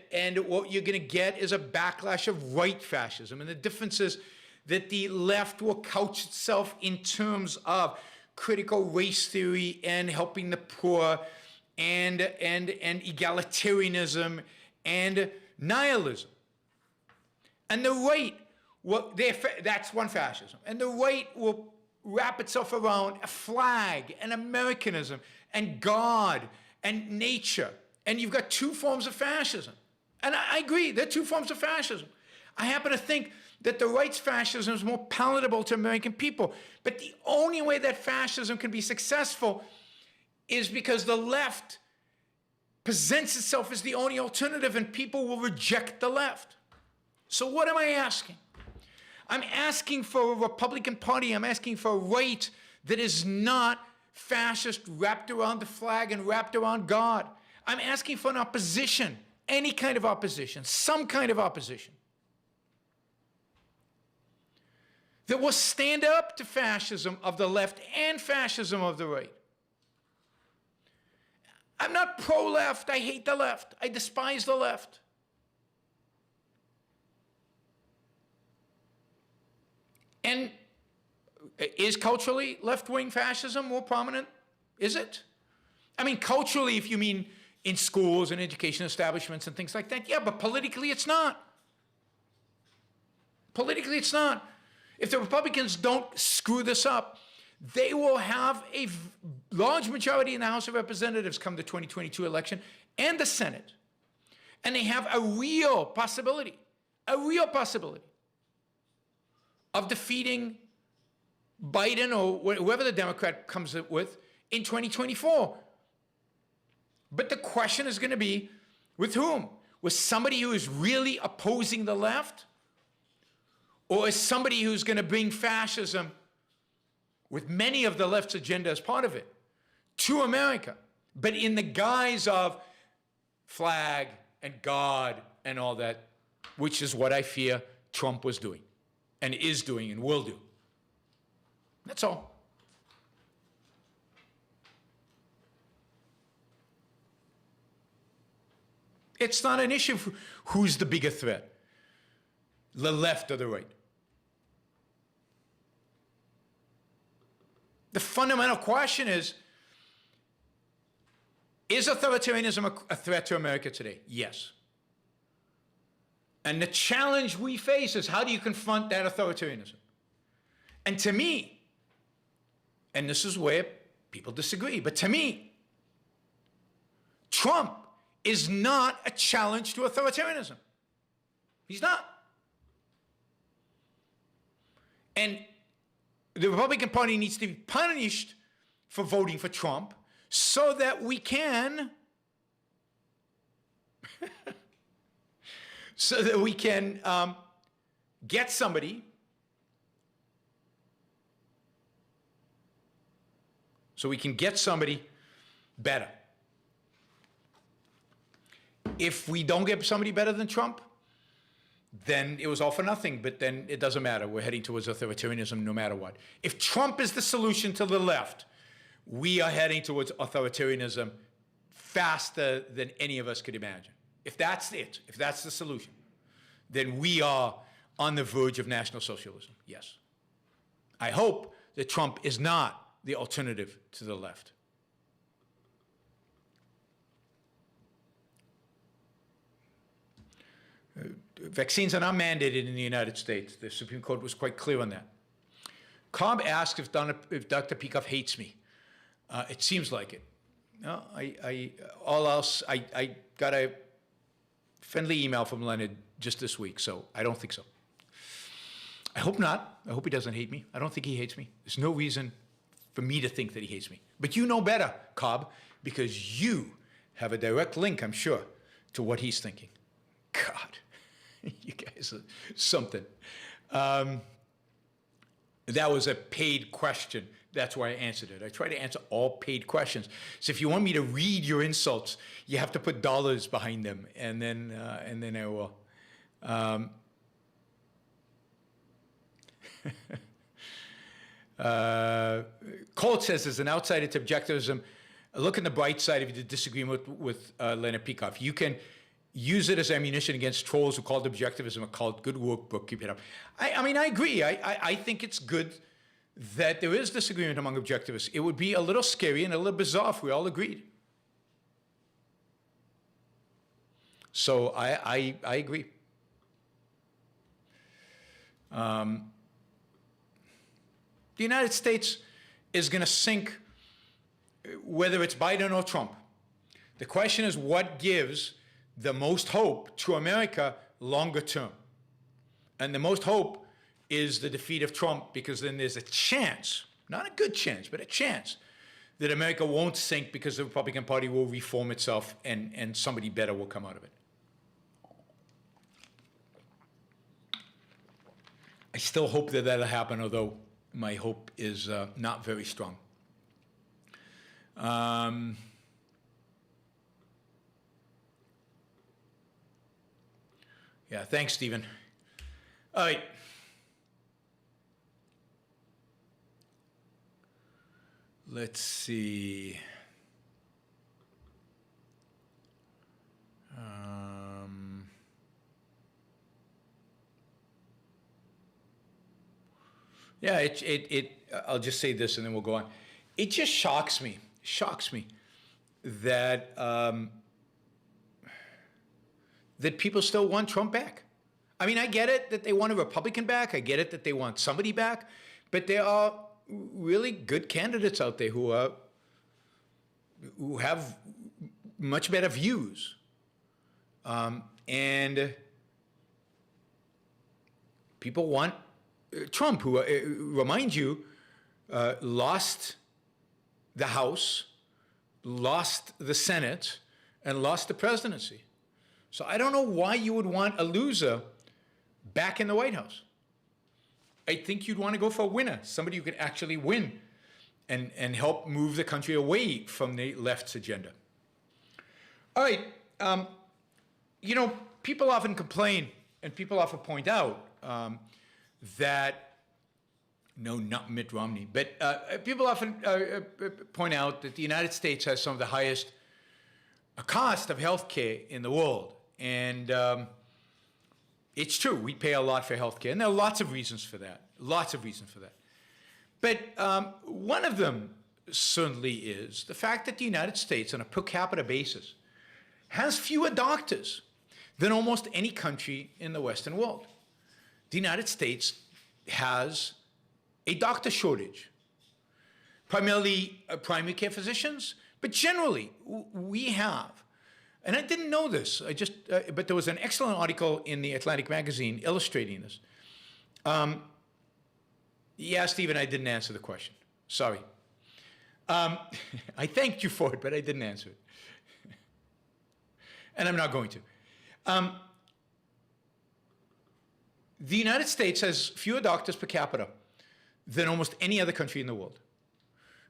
B: what you're going to get is a backlash of right fascism. And the difference is that the left will couch itself in terms of critical race theory and helping the poor and egalitarianism and nihilism. And the right, that's one fascism. And the right will wrap itself around a flag and Americanism and God and nature. And you've got two forms of fascism. And I agree, there are two forms of fascism. I happen to think that the right's fascism is more palatable to American people. But the only way that fascism can be successful is because the left presents itself as the only alternative and people will reject the left. So what am I asking? I'm asking for a Republican Party. I'm asking for a right that is not fascist, wrapped around the flag and wrapped around God. I'm asking for an opposition, any kind of opposition, some kind of opposition, that will stand up to fascism of the left and fascism of the right. I'm not pro-left. I hate the left. I despise the left. And is culturally left-wing fascism more prominent? Is it? I mean, culturally, if you mean in schools and education establishments and things like that, yeah, but politically it's not. Politically it's not. If the Republicans don't screw this up, they will have a large majority in the House of Representatives come the 2022 election and the Senate. And they have a real possibility of defeating Biden or whoever the Democrat comes up with in 2024. But the question is going to be, with whom? With somebody who is really opposing the left? Or is somebody who's going to bring fascism, with many of the left's agenda as part of it, to America, but in the guise of flag and God and all that, which is what I fear Trump was doing and is doing and will do. That's all. It's not an issue for who's the bigger threat, the left or the right. The fundamental question is authoritarianism a threat to America today? Yes. And the challenge we face is, how do you confront that authoritarianism? And to me, and this is where people disagree, but to me, Trump is not a challenge to authoritarianism. He's not. And the Republican Party needs to be punished for voting for Trump so that we can get somebody better. If we don't get somebody better than Trump, then it was all for nothing, but then it doesn't matter. We're heading towards authoritarianism no matter what. If Trump is the solution to the left, we are heading towards authoritarianism faster than any of us could imagine. If that's it, if that's the solution, then we are on the verge of National Socialism, yes. I hope that Trump is not the alternative to the left. Vaccines are not mandated in the United States. The Supreme Court was quite clear on that. Cobb asked if Dr. Peikoff hates me. It seems like it. No, all else, I gotta friendly email from Leonard just this week, so I don't think so. I hope not. I hope he doesn't hate me. I don't think he hates me. There's no reason for me to think that he hates me. But you know better, Cobb, because you have a direct link, I'm sure, to what he's thinking. God, you guys are something. That was a paid question. That's why I answered it. I try to answer all paid questions. So if you want me to read your insults, you have to put dollars behind them, and then I will. Colt says, as an outsider to objectivism, look on the bright side of the disagreement with Leonard Peikoff. You can use it as ammunition against trolls who called objectivism a cult. Good work, Brooke. Keep it up. I mean, I agree. I think it's good that there is disagreement among objectivists. It would be a little scary and a little bizarre if we all agreed. So I agree. The United States is going to sink whether it's Biden or Trump. The question is what gives the most hope to America longer term. And the most hope is the defeat of Trump, because then there's a chance, not a good chance, but a chance that America won't sink because the Republican Party will reform itself and somebody better will come out of it. I still hope that that'll happen, although my hope is not very strong. Yeah, thanks, Stephen. All right. Let's see. Yeah, I'll just say this and then we'll go on. It just shocks me that that people still want Trump back. I mean, I get it that they want a Republican back. I get it that they want somebody back. But there are really good candidates out there who have much better views. And people want Trump, who, remind you, lost the House, lost the Senate, and lost the presidency. So I don't know why you would want a loser back in the White House. I think you'd want to go for a winner, somebody who could actually win and help move the country away from the left's agenda. All right, you know, people often complain and people often point out that, no, not Mitt Romney, but people often point out that the United States has some of the highest cost of health care in the world. And it's true, we pay a lot for health care, and there are lots of reasons for that, lots of reasons for that. But one of them certainly is the fact that the United States, on a per capita basis, has fewer doctors than almost any country in the Western world. The United States has a doctor shortage, primarily primary care physicians, but generally we have. And I didn't know this. But there was an excellent article in the Atlantic magazine illustrating this. Yeah, Stephen, I didn't answer the question. Sorry. I thanked you for it, but I didn't answer it. And I'm not going to. The United States has fewer doctors per capita than almost any other country in the world.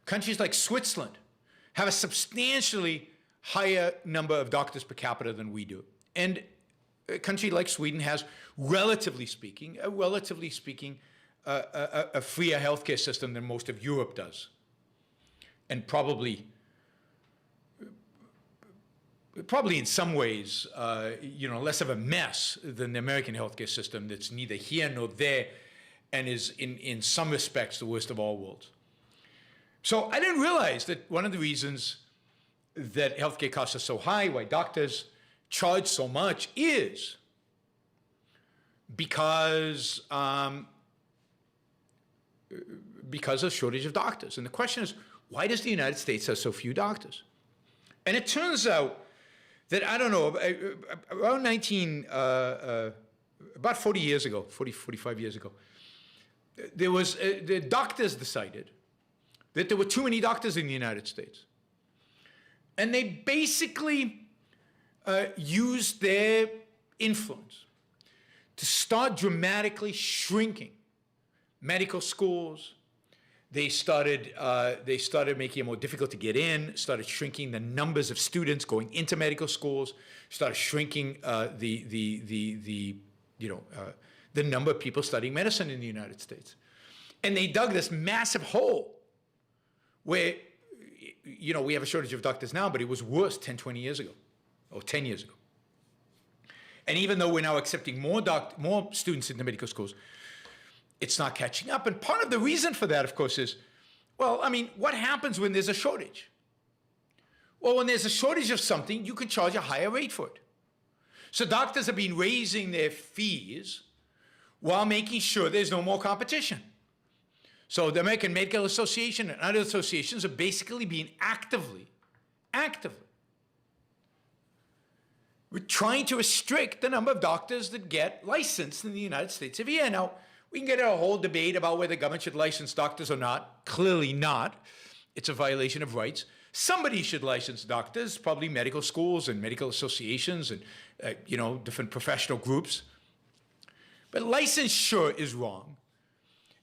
B: Countries like Switzerland have a substantially higher number of doctors per capita than we do. And a country like Sweden has, relatively speaking, a freer healthcare system than most of Europe does. And probably in some ways, less of a mess than the American healthcare system that's neither here nor there and is in some respects the worst of all worlds. So I didn't realize that one of the reasons that healthcare costs are so high, why doctors charge so much, is because of shortage of doctors. And the question is, why does the United States have so few doctors? And it turns out that, I don't know, around about 40 years ago, 45 years ago, there was, the doctors decided that there were too many doctors in the United States. And they basically used their influence to start dramatically shrinking medical schools. They started making it more difficult to get in, started shrinking the numbers of students going into medical schools, started shrinking the number of people studying medicine in the United States. And they dug this massive hole where, you know, we have a shortage of doctors now, but it was worse 10, 20 years ago, or 10 years ago. And even though we're now accepting more students into medical schools, it's not catching up. And part of the reason for that, of course, is, well, I mean, what happens when there's a shortage? Well, when there's a shortage of something, you can charge a higher rate for it. So doctors have been raising their fees while making sure there's no more competition. So the American Medical Association and other associations are basically being actively, we're trying to restrict the number of doctors that get licensed in the United States of A. Now, we can get a whole debate about whether the government should license doctors or not. Clearly not. It's a violation of rights. Somebody should license doctors, probably medical schools and medical associations and, different professional groups. But licensure is wrong.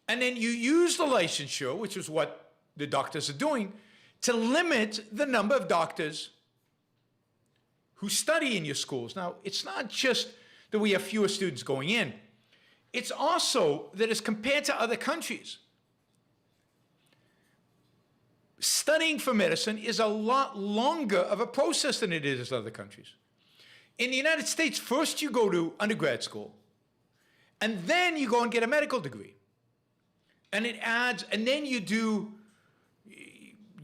B: And then you use the licensure, which is what the doctors are doing, to limit the number of doctors who study in your schools. Now, it's not just that we have fewer students going in. It's also that as compared to other countries, studying for medicine is a lot longer of a process than it is in other countries. In the United States, first you go to undergrad school, and then you go and get a medical degree. And it adds, and then you do,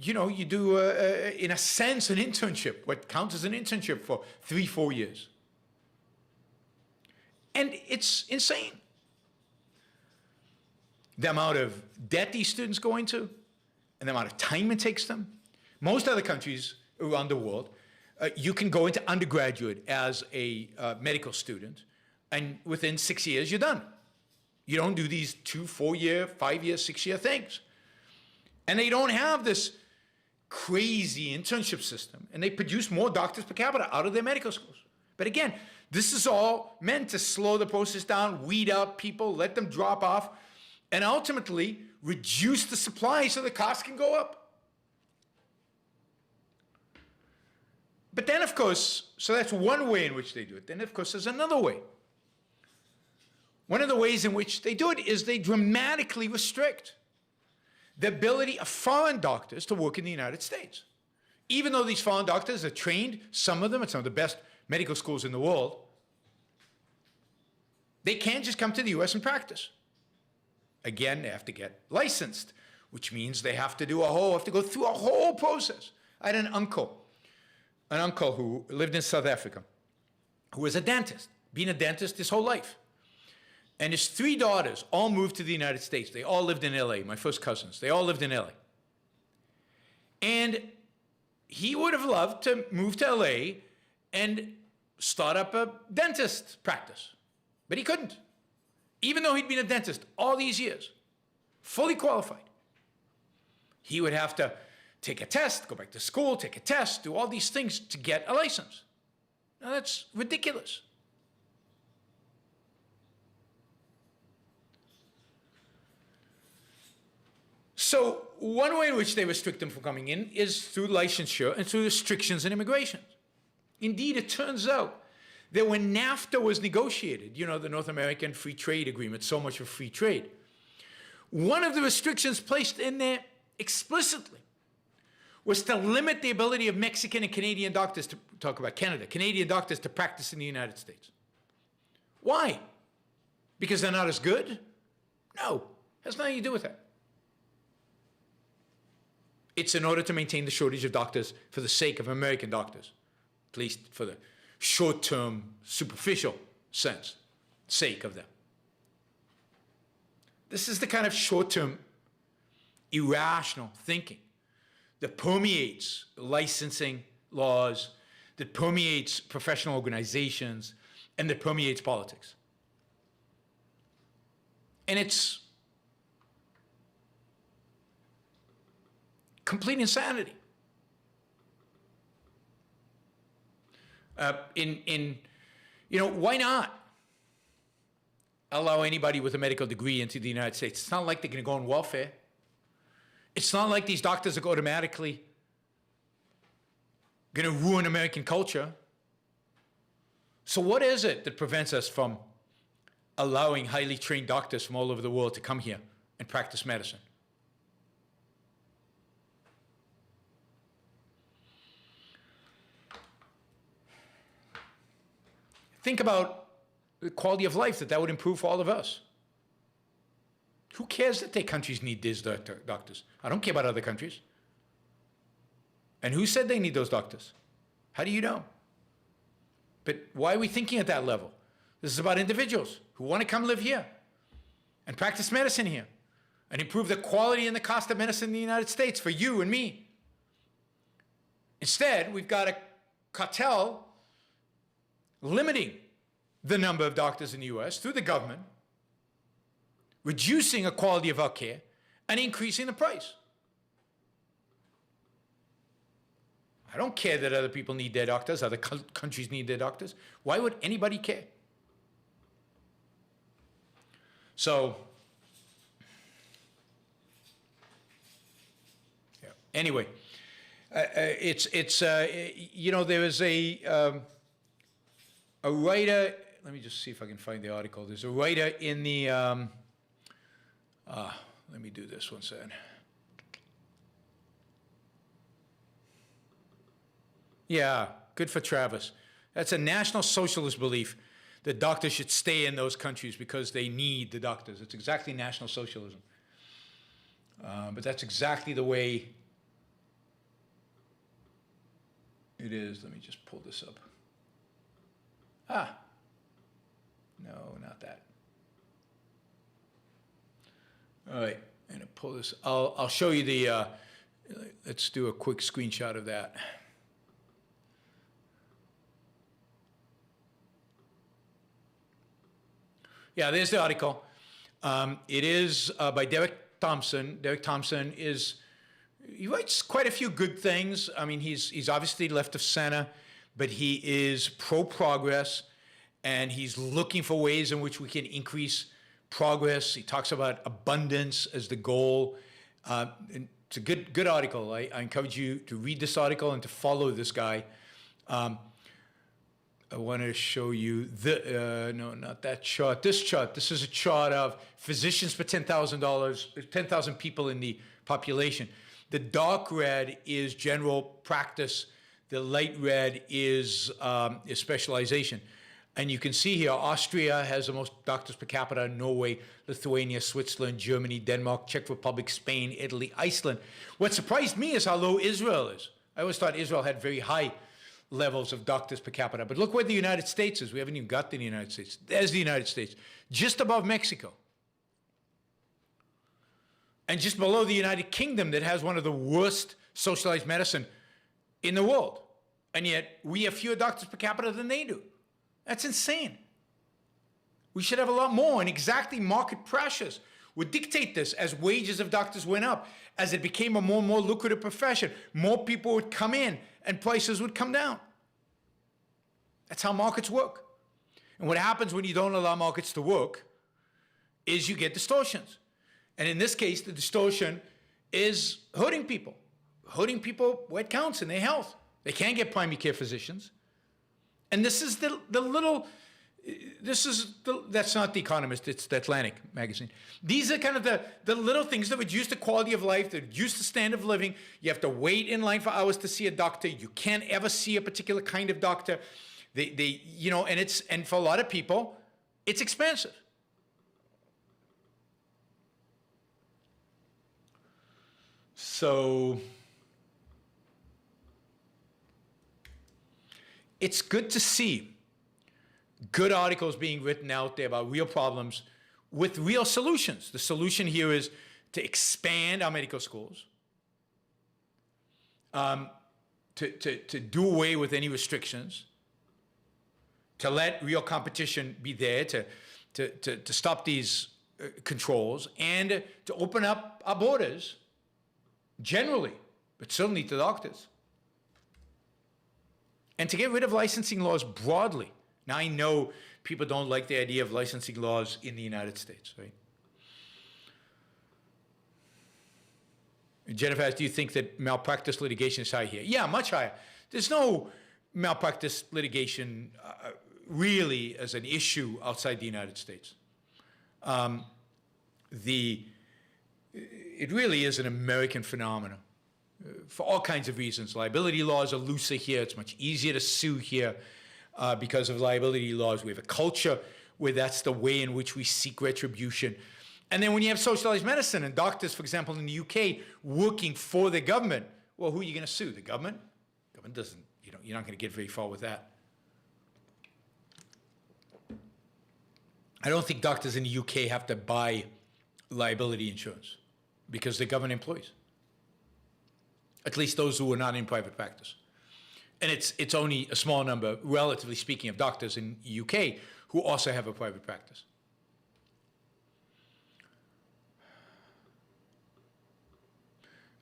B: in a sense, an internship, what counts as an internship for 3-4 years. And it's insane. The amount of debt these students go into, and the amount of time it takes them. Most other countries around the world, you can go into undergraduate as a medical student, and within 6 years, you're done. You don't do these 2, 4-year, 5-year, 6-year things. And they don't have this crazy internship system, and they produce more doctors per capita out of their medical schools. But again, this is all meant to slow the process down, weed out people, let them drop off, and ultimately reduce the supply so the costs can go up. But then, of course, so that's one way in which they do it. Then, of course, there's another way. One of the ways in which they do it is they dramatically restrict the ability of foreign doctors to work in the United States. Even though these foreign doctors are trained, some of them at some of the best medical schools in the world, they can't just come to the US and practice. Again, they have to get licensed, which means they have to go through a whole process. I had an uncle who lived in South Africa, who was a dentist, been a dentist his whole life. And his 3 daughters all moved to the United States. They all lived in LA, my first cousins. They all lived in LA. And he would have loved to move to LA and start up a dentist practice. But he couldn't. Even though he'd been a dentist all these years, fully qualified. He would have to take a test, go back to school, take a test, do all these things to get a license. Now that's ridiculous. So one way in which they restrict them from coming in is through licensure and through restrictions in immigration. Indeed, it turns out that when NAFTA was negotiated, the North American Free Trade Agreement, so much for free trade, one of the restrictions placed in there explicitly was to limit the ability of Mexican and Canadian doctors, to talk about Canada, Canadian doctors to practice in the United States. Why? Because they're not as good? No, has nothing to do with that. It's in order to maintain the shortage of doctors for the sake of American doctors, at least for the short-term, superficial sake of them. This is the kind of short-term, irrational thinking that permeates licensing laws, that permeates professional organizations and that permeates politics. And it's complete insanity. Why not allow anybody with a medical degree into the United States? It's not like they're going to go on welfare. It's not like these doctors are automatically going to ruin American culture. So what is it that prevents us from allowing highly trained doctors from all over the world to come here and practice medicine? Think about the quality of life that would improve for all of us. Who cares that their countries need these doctors? I don't care about other countries. And who said they need those doctors? How do you know? But why are we thinking at that level? This is about individuals who want to come live here and practice medicine here and improve the quality and the cost of medicine in the United States for you and me. Instead, we've got a cartel limiting the number of doctors in the US through the government, reducing the quality of our care, and increasing the price. I don't care that other people need their doctors, other countries need their doctors. Why would anybody care? So, yeah. Anyway, there is a writer. Let me just see if I can find the article. There's a writer in the. Let me do this one second. Yeah, good for Travis. That's a National Socialist belief that doctors should stay in those countries because they need the doctors. It's exactly National Socialism. But that's exactly the way it is. Let me just pull this up. No, not that. All right, I'm gonna pull this. I'll show you the. Let's do a quick screenshot of that. Yeah, there's the article. It is by Derek Thompson. Derek Thompson he writes quite a few good things. I mean, he's obviously left of center, but he is pro-progress, and he's looking for ways in which we can increase progress. He talks about abundance as the goal. And it's a good article. I encourage you to read this article and to follow this guy. I want to show you no, not that chart. This chart. This is a chart of physicians per $10,000, 10,000 people in the population. The dark red is general practice. The light red is specialization. And you can see here, Austria has the most doctors per capita, Norway, Lithuania, Switzerland, Germany, Denmark, Czech Republic, Spain, Italy, Iceland. What surprised me is how low Israel is. I always thought Israel had very high levels of doctors per capita. But look where the United States is. We haven't even got to the United States. There's the United States, just above Mexico. And just below the United Kingdom, that has one of the worst socialized medicine in the world. And yet, we have fewer doctors per capita than they do. That's insane. We should have a lot more, and exactly market pressures would dictate this as wages of doctors went up. As it became a more and more lucrative profession, more people would come in and prices would come down. That's how markets work. And what happens when you don't allow markets to work is you get distortions. And in this case, the distortion is hurting people where it counts in their health. They can't get primary care physicians. And this is that's not The Economist, it's The Atlantic magazine. These are kind of the little things that reduce the quality of life, that reduce the standard of living. You have to wait in line for hours to see a doctor. You can't ever see a particular kind of doctor. And for a lot of people, it's expensive. So it's good to see good articles being written out there about real problems with real solutions. The solution here is to expand our medical schools, to do away with any restrictions, to let real competition be there, to stop these controls, and to open up our borders generally, but certainly to doctors. And to get rid of licensing laws broadly. Now, I know people don't like the idea of licensing laws in the United States, right? Jennifer asks, do you think that malpractice litigation is high here? Yeah, much higher. There's no malpractice litigation really as an issue outside the United States. It really is an American phenomenon for all kinds of reasons. Liability laws are looser here. It's much easier to sue here because of liability laws. We have a culture where that's the way in which we seek retribution. And then when you have socialized medicine and doctors, for example, in the UK, working for the government, well, who are you going to sue? The government? The government doesn't, you're not going to get very far with that. I don't think doctors in the UK have to buy liability insurance because they're government employees. At least those who are not in private practice. And it's only a small number, relatively speaking, of doctors in the UK who also have a private practice.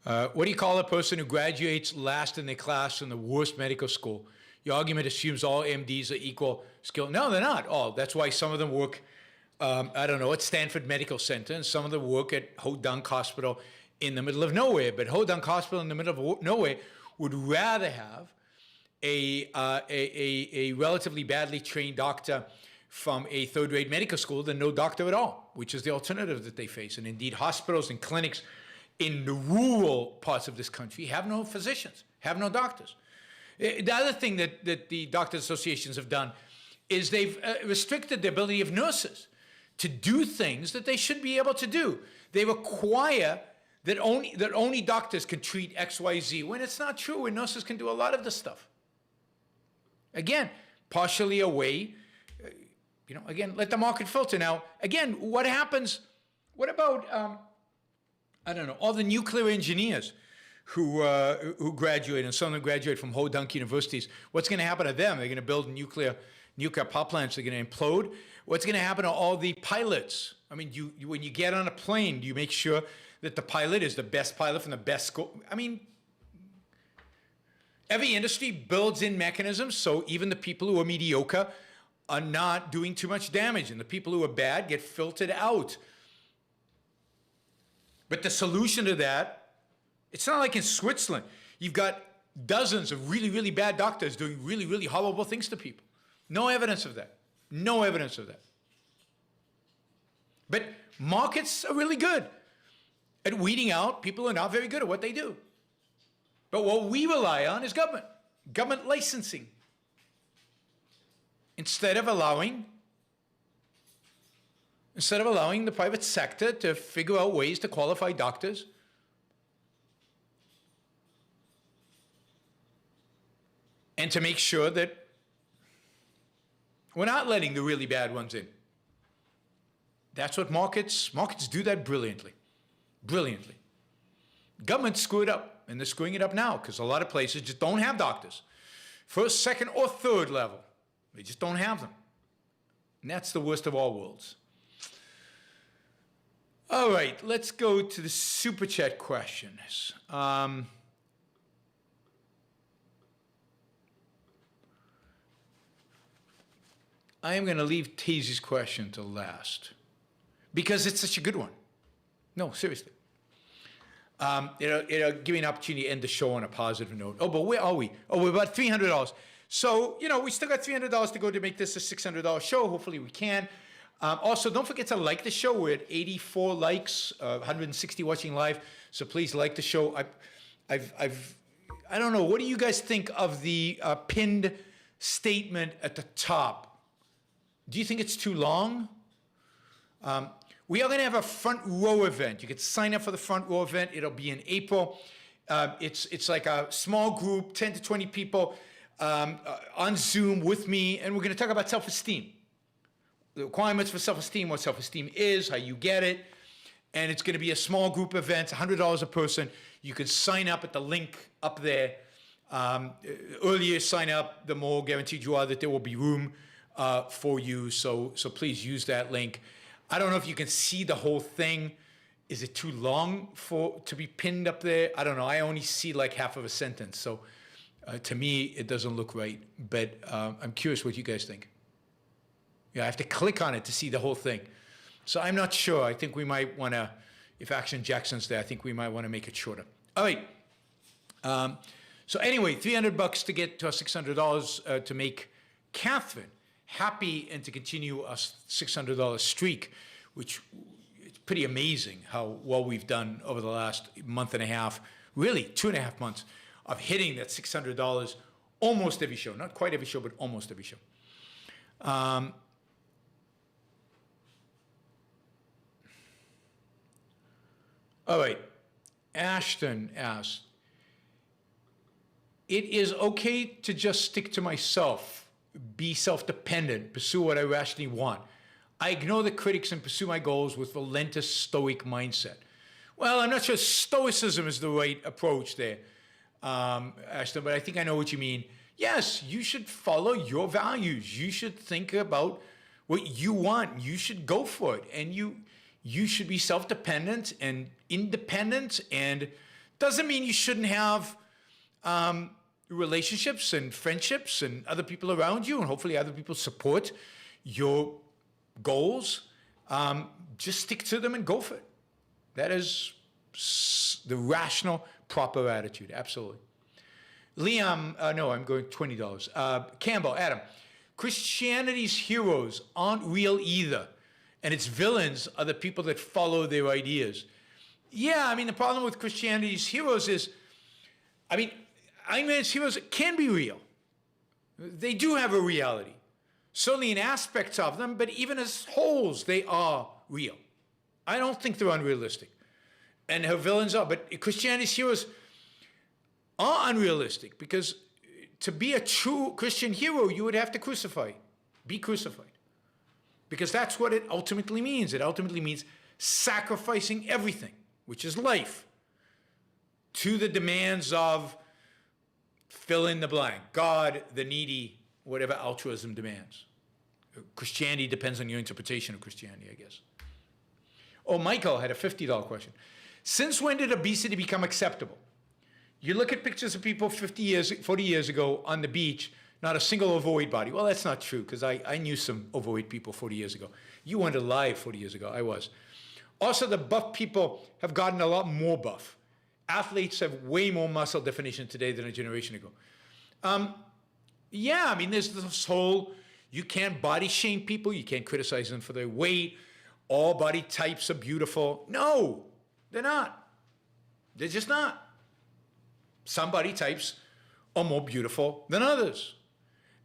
B: What do you call a person who graduates last in their class from the worst medical school? Your argument assumes all MDs are equal skill. No, they're not all. That's why some of them work, I don't know, at Stanford Medical Center, and some of them work at Ho Dunk Hospital in the middle of nowhere. But Ho Dunk Hospital in the middle of nowhere would rather have a relatively badly trained doctor from a third-rate medical school than no doctor at all, which is the alternative that they face. And indeed, hospitals and clinics in the rural parts of this country have no physicians, have no doctors. The other thing that the doctors' associations have done is they've restricted the ability of nurses to do things that they should be able to do. They require that only doctors can treat X, Y, Z, when it's not true, and nurses can do a lot of this stuff. Again, partially away, again, let the market filter. Now, again, what happens, what about, I don't know, all the nuclear engineers who graduate, and some of them graduate from Ho Dunk universities? What's going to happen to them? They're going to build nuclear power plants. They're going to implode. What's going to happen to all the pilots? I mean, when you get on a plane, do you make sure that the pilot is the best pilot from the best school? I mean, every industry builds in mechanisms so even the people who are mediocre are not doing too much damage, and the people who are bad get filtered out. But the solution to that, it's not like in Switzerland. You've got dozens of really, really bad doctors doing really, really horrible things to people. No evidence of that. No evidence of that. But markets are really good at weeding out people who are not very good at what they do. But what we rely on is government licensing. Instead of allowing the private sector to figure out ways to qualify doctors, and to make sure that we're not letting the really bad ones in. That's what markets do that brilliantly. Brilliantly. Governments screw it up, and they're screwing it up now because a lot of places just don't have doctors. First, second, or third level. They just don't have them. And that's the worst of all worlds. All right, let's go to the Super Chat questions. I am going to leave Tazy's question to last because it's such a good one. No, seriously. It'll give me an opportunity to end the show on a positive note. Oh, but where are we? Oh, we're about $300. So, we still got $300 to go to make this a $600 show. Hopefully we can. Also, don't forget to like the show. We're at 84 likes, 160 watching live. So please like the show. I don't know. What do you guys think of the pinned statement at the top? Do you think it's too long? We are going to have a front row event. You can sign up for the front row event. It'll be in April. It's like a small group, 10 to 20 people on Zoom with me, and we're going to talk about self-esteem. The requirements for self-esteem, what self-esteem is, how you get it. And it's going to be a small group event, $100 a person. You can sign up at the link up there. Earlier you sign up, the more guaranteed you are that there will be room for you. So please use that link. I don't know if you can see the whole thing. Is it too long to be pinned up there? I don't know. I only see like half of a sentence. So to me, it doesn't look right. But I'm curious what you guys think. Yeah, I have to click on it to see the whole thing. So I'm not sure. I think we might want to, if Action Jackson's there, I think we might want to make it shorter. All right. So anyway, $300 to get to our $600 to make Catherine happy and to continue a $600 streak, which is pretty amazing how well we've done over the last month and a half, really 2.5 months of hitting that $600 almost every show. Not quite every show, but almost every show. All right. Ashton asked, it is okay to just stick to myself, be self-dependent, pursue what I rationally want. I ignore the critics and pursue my goals with relentless stoic mindset. Well, I'm not sure stoicism is the right approach there, Ashton, but I think I know what you mean. Yes, you should follow your values. You should think about what you want. You should go for it. And you should be self-dependent and independent. And doesn't mean you shouldn't have relationships and friendships and other people around you, and hopefully other people support your goals. Just stick to them and go for it. That is the rational, proper attitude. Absolutely. Liam, no, I'm going $20. Campbell, Adam, Christianity's heroes aren't real either, and its villains are the people that follow their ideas. Yeah, I mean, the problem with Christianity's heroes is, I mean, Iron Man's heroes can be real. They do have a reality. Certainly in aspects of them, but even as wholes, they are real. I don't think they're unrealistic. And her villains are, but Christianity's heroes are unrealistic, because to be a true Christian hero, you would have to be crucified. Because that's what it ultimately means. It ultimately means sacrificing everything, which is life, to the demands of fill in the blank, God, the needy, whatever altruism demands. Christianity depends on your interpretation of Christianity, I guess. Oh, Michael had a $50 question. Since when did obesity become acceptable? You look at pictures of people 40 years ago on the beach, not a single overweight body. Well, that's not true, because I knew some overweight people 40 years ago. You weren't alive 40 years ago. I was. Also, the buff people have gotten a lot more buff. Athletes have way more muscle definition today than a generation ago. Yeah, I mean, there's this whole, you can't body shame people. You can't criticize them for their weight. All body types are beautiful. No, they're not. They're just not. Some body types are more beautiful than others.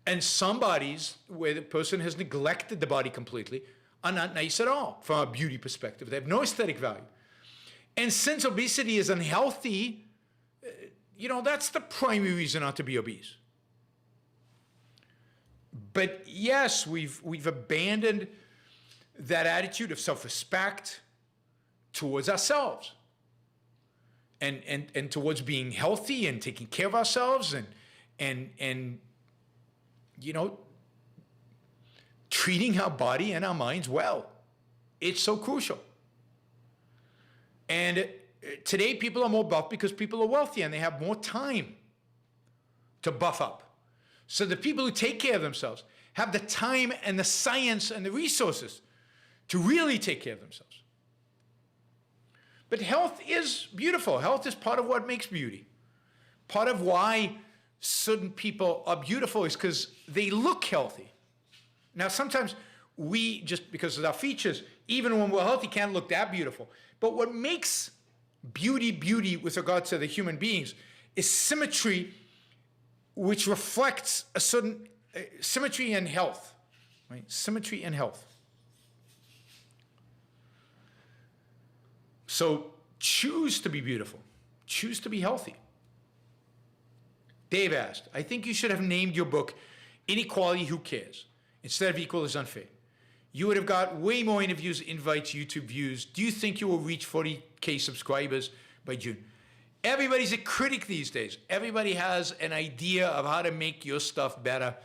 B: And some bodies where the person has neglected the body completely are not nice at all from a beauty perspective. They have no aesthetic value. And since obesity is unhealthy, that's the primary reason not to be obese. But yes, we've abandoned that attitude of self-respect towards ourselves and towards being healthy and taking care of ourselves and treating our body and our minds well. It's so crucial. And today people are more buff because people are wealthy and they have more time to buff up. So the people who take care of themselves have the time and the science and the resources to really take care of themselves. But health is beautiful. Health is part of what makes beauty. Part of why certain people are beautiful is because they look healthy. Now, sometimes we, just because of our features, even when we're healthy, can't look that beautiful. But what makes beauty with regard to the human beings is symmetry, which reflects a certain symmetry and health, right? Symmetry and health. So choose to be beautiful. Choose to be healthy. Dave asked, I think you should have named your book Inequality, Who Cares? Instead of Equal is Unfair. You would have got way more interviews, invites, YouTube views. Do you think you will reach 40K subscribers by June? Everybody's a critic these days. Everybody has an idea of how to make your stuff better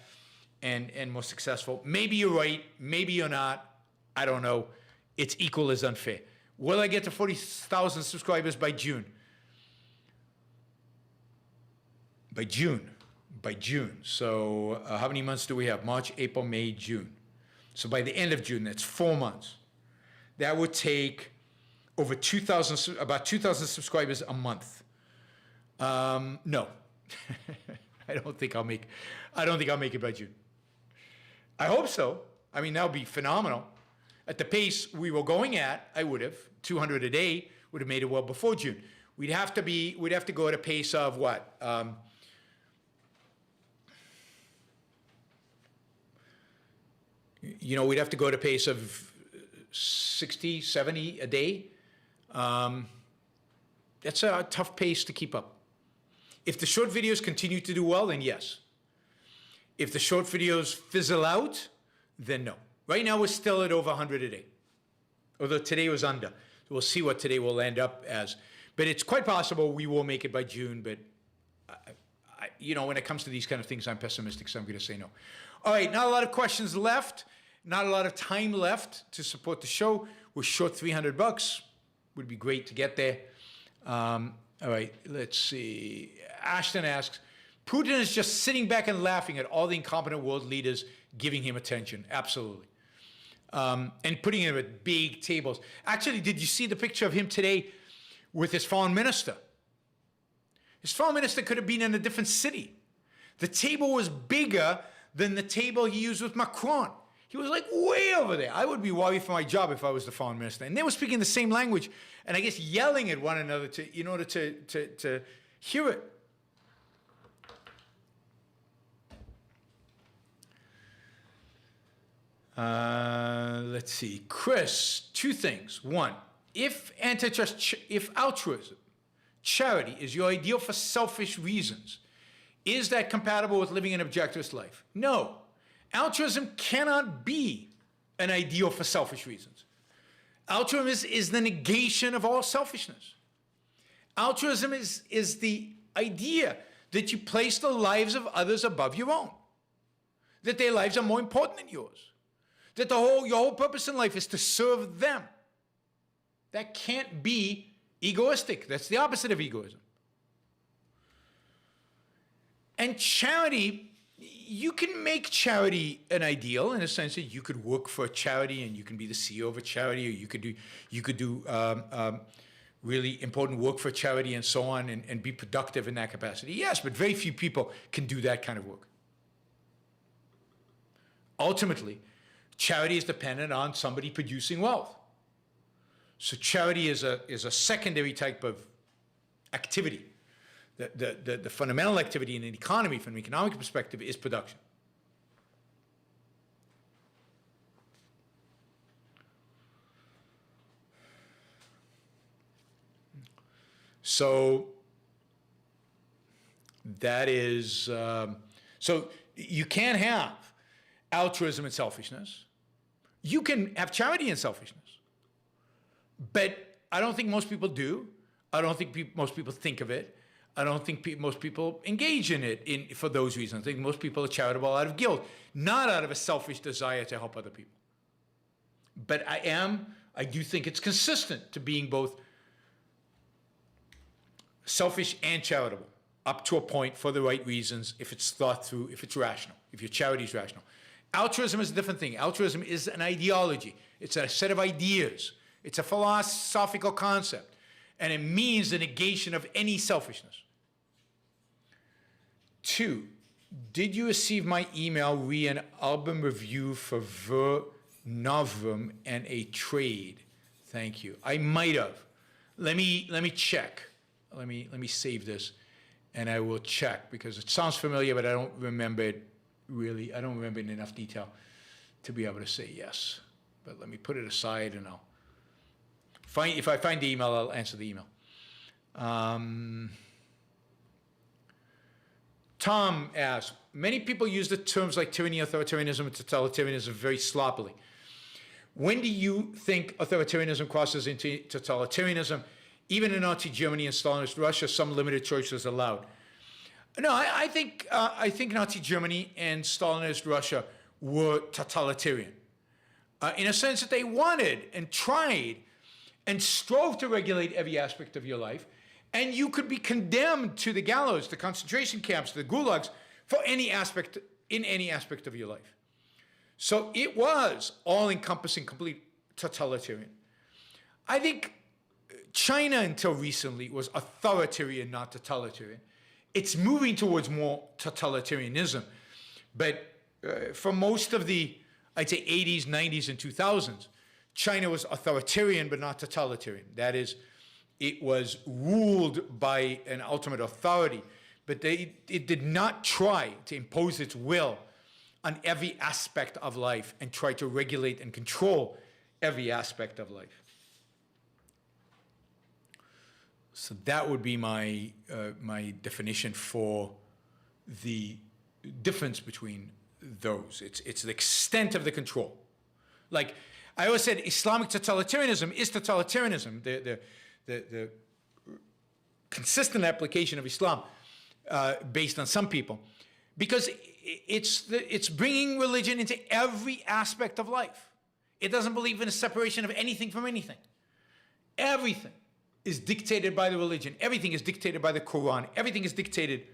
B: and more successful. Maybe you're right, maybe you're not. I don't know. It's equal as unfair. Will I get to 40,000 subscribers by June? By June. So how many months do we have? March, April, May, June. So by the end of June, that's 4 months. That would take over about 2,000 subscribers a month. No, I don't think I'll make it by June. I hope so. I mean, that would be phenomenal. At the pace we were going at, I would have 200 a day would have made it well before June. We'd have to go at a pace of what? We'd have to go at a pace of 60, 70 a day. That's a tough pace to keep up. If the short videos continue to do well, then yes. If the short videos fizzle out, then no. Right now, we're still at over 100 a day, although today was under. So we'll see what today will end up as. But it's quite possible we will make it by June, but when it comes to these kind of things, I'm pessimistic, so I'm going to say no. All right, not a lot of questions left, not a lot of time left to support the show. We're short $300. Would be great to get there. All right, let's see. Ashton asks, Putin is just sitting back and laughing at all the incompetent world leaders giving him attention. Absolutely. And putting him at big tables. Actually, did you see the picture of him today with his foreign minister? His foreign minister could have been in a different city. The table was bigger than the table he used with Macron. He was like way over there. I would be worried for my job if I was the foreign minister. And they were speaking the same language, and I guess yelling at one another in order to hear it. Let's see. Chris, two things. One, if altruism, charity is your ideal for selfish reasons, is that compatible with living an objectivist life? No. Altruism cannot be an ideal for selfish reasons. Altruism is the negation of all selfishness. Altruism is the idea that you place the lives of others above your own, that their lives are more important than yours, that your whole purpose in life is to serve them. That can't be egoistic. That's the opposite of egoism. And charity, you can make charity an ideal in a sense that you could work for a charity and you can be the CEO of a charity, or you could do really important work for charity and so on, and be productive in that capacity. Yes, but very few people can do that kind of work. Ultimately, charity is dependent on somebody producing wealth. So charity is a secondary type of activity. The fundamental activity in an economy, from an economic perspective, is production. So that is, so you can't have altruism and selfishness. You can have charity and selfishness. But I don't think most people do. I don't think most people think of it. I don't think most people engage in it for those reasons. I think most people are charitable out of guilt, not out of a selfish desire to help other people. But I do think it's consistent to being both selfish and charitable, up to a point for the right reasons, if it's thought through, if it's rational, if your charity is rational. Altruism is a different thing. Altruism is an ideology. It's a set of ideas. It's a philosophical concept. And it means the negation of any selfishness. 2, did you receive my email re an album review for Ver Novum and a trade? Thank you. I might have. Let me check. Let me save this, and I will check, because it sounds familiar, but I don't remember it really. I don't remember it in enough detail to be able to say yes. But let me put it aside, and I'll find. If I find the email, I'll answer the email. Tom asks, many people use the terms like tyranny, authoritarianism, and totalitarianism very sloppily. When do you think authoritarianism crosses into totalitarianism? Even in Nazi Germany and Stalinist Russia, some limited choice was allowed. No, I think Nazi Germany and Stalinist Russia were totalitarian. In a sense that they wanted and tried and strove to regulate every aspect of your life, and you could be condemned to the gallows, the concentration camps, the gulags, for any aspect, in any aspect of your life. So it was all-encompassing, complete totalitarian. I think China, until recently, was authoritarian, not totalitarian. It's moving towards more totalitarianism. But for most of the, I'd say, 80s, 90s, and 2000s, China was authoritarian, but not totalitarian. That is, it was ruled by an ultimate authority, but it did not try to impose its will on every aspect of life and try to regulate and control every aspect of life. So that would be my definition for the difference between those. It's the extent of the control. Like I always said, Islamic totalitarianism is totalitarianism. The consistent application of Islam based on some people, because it's bringing religion into every aspect of life. It doesn't believe in a separation of anything from anything. Everything is dictated by the religion. Everything is dictated by the Quran. Everything is dictated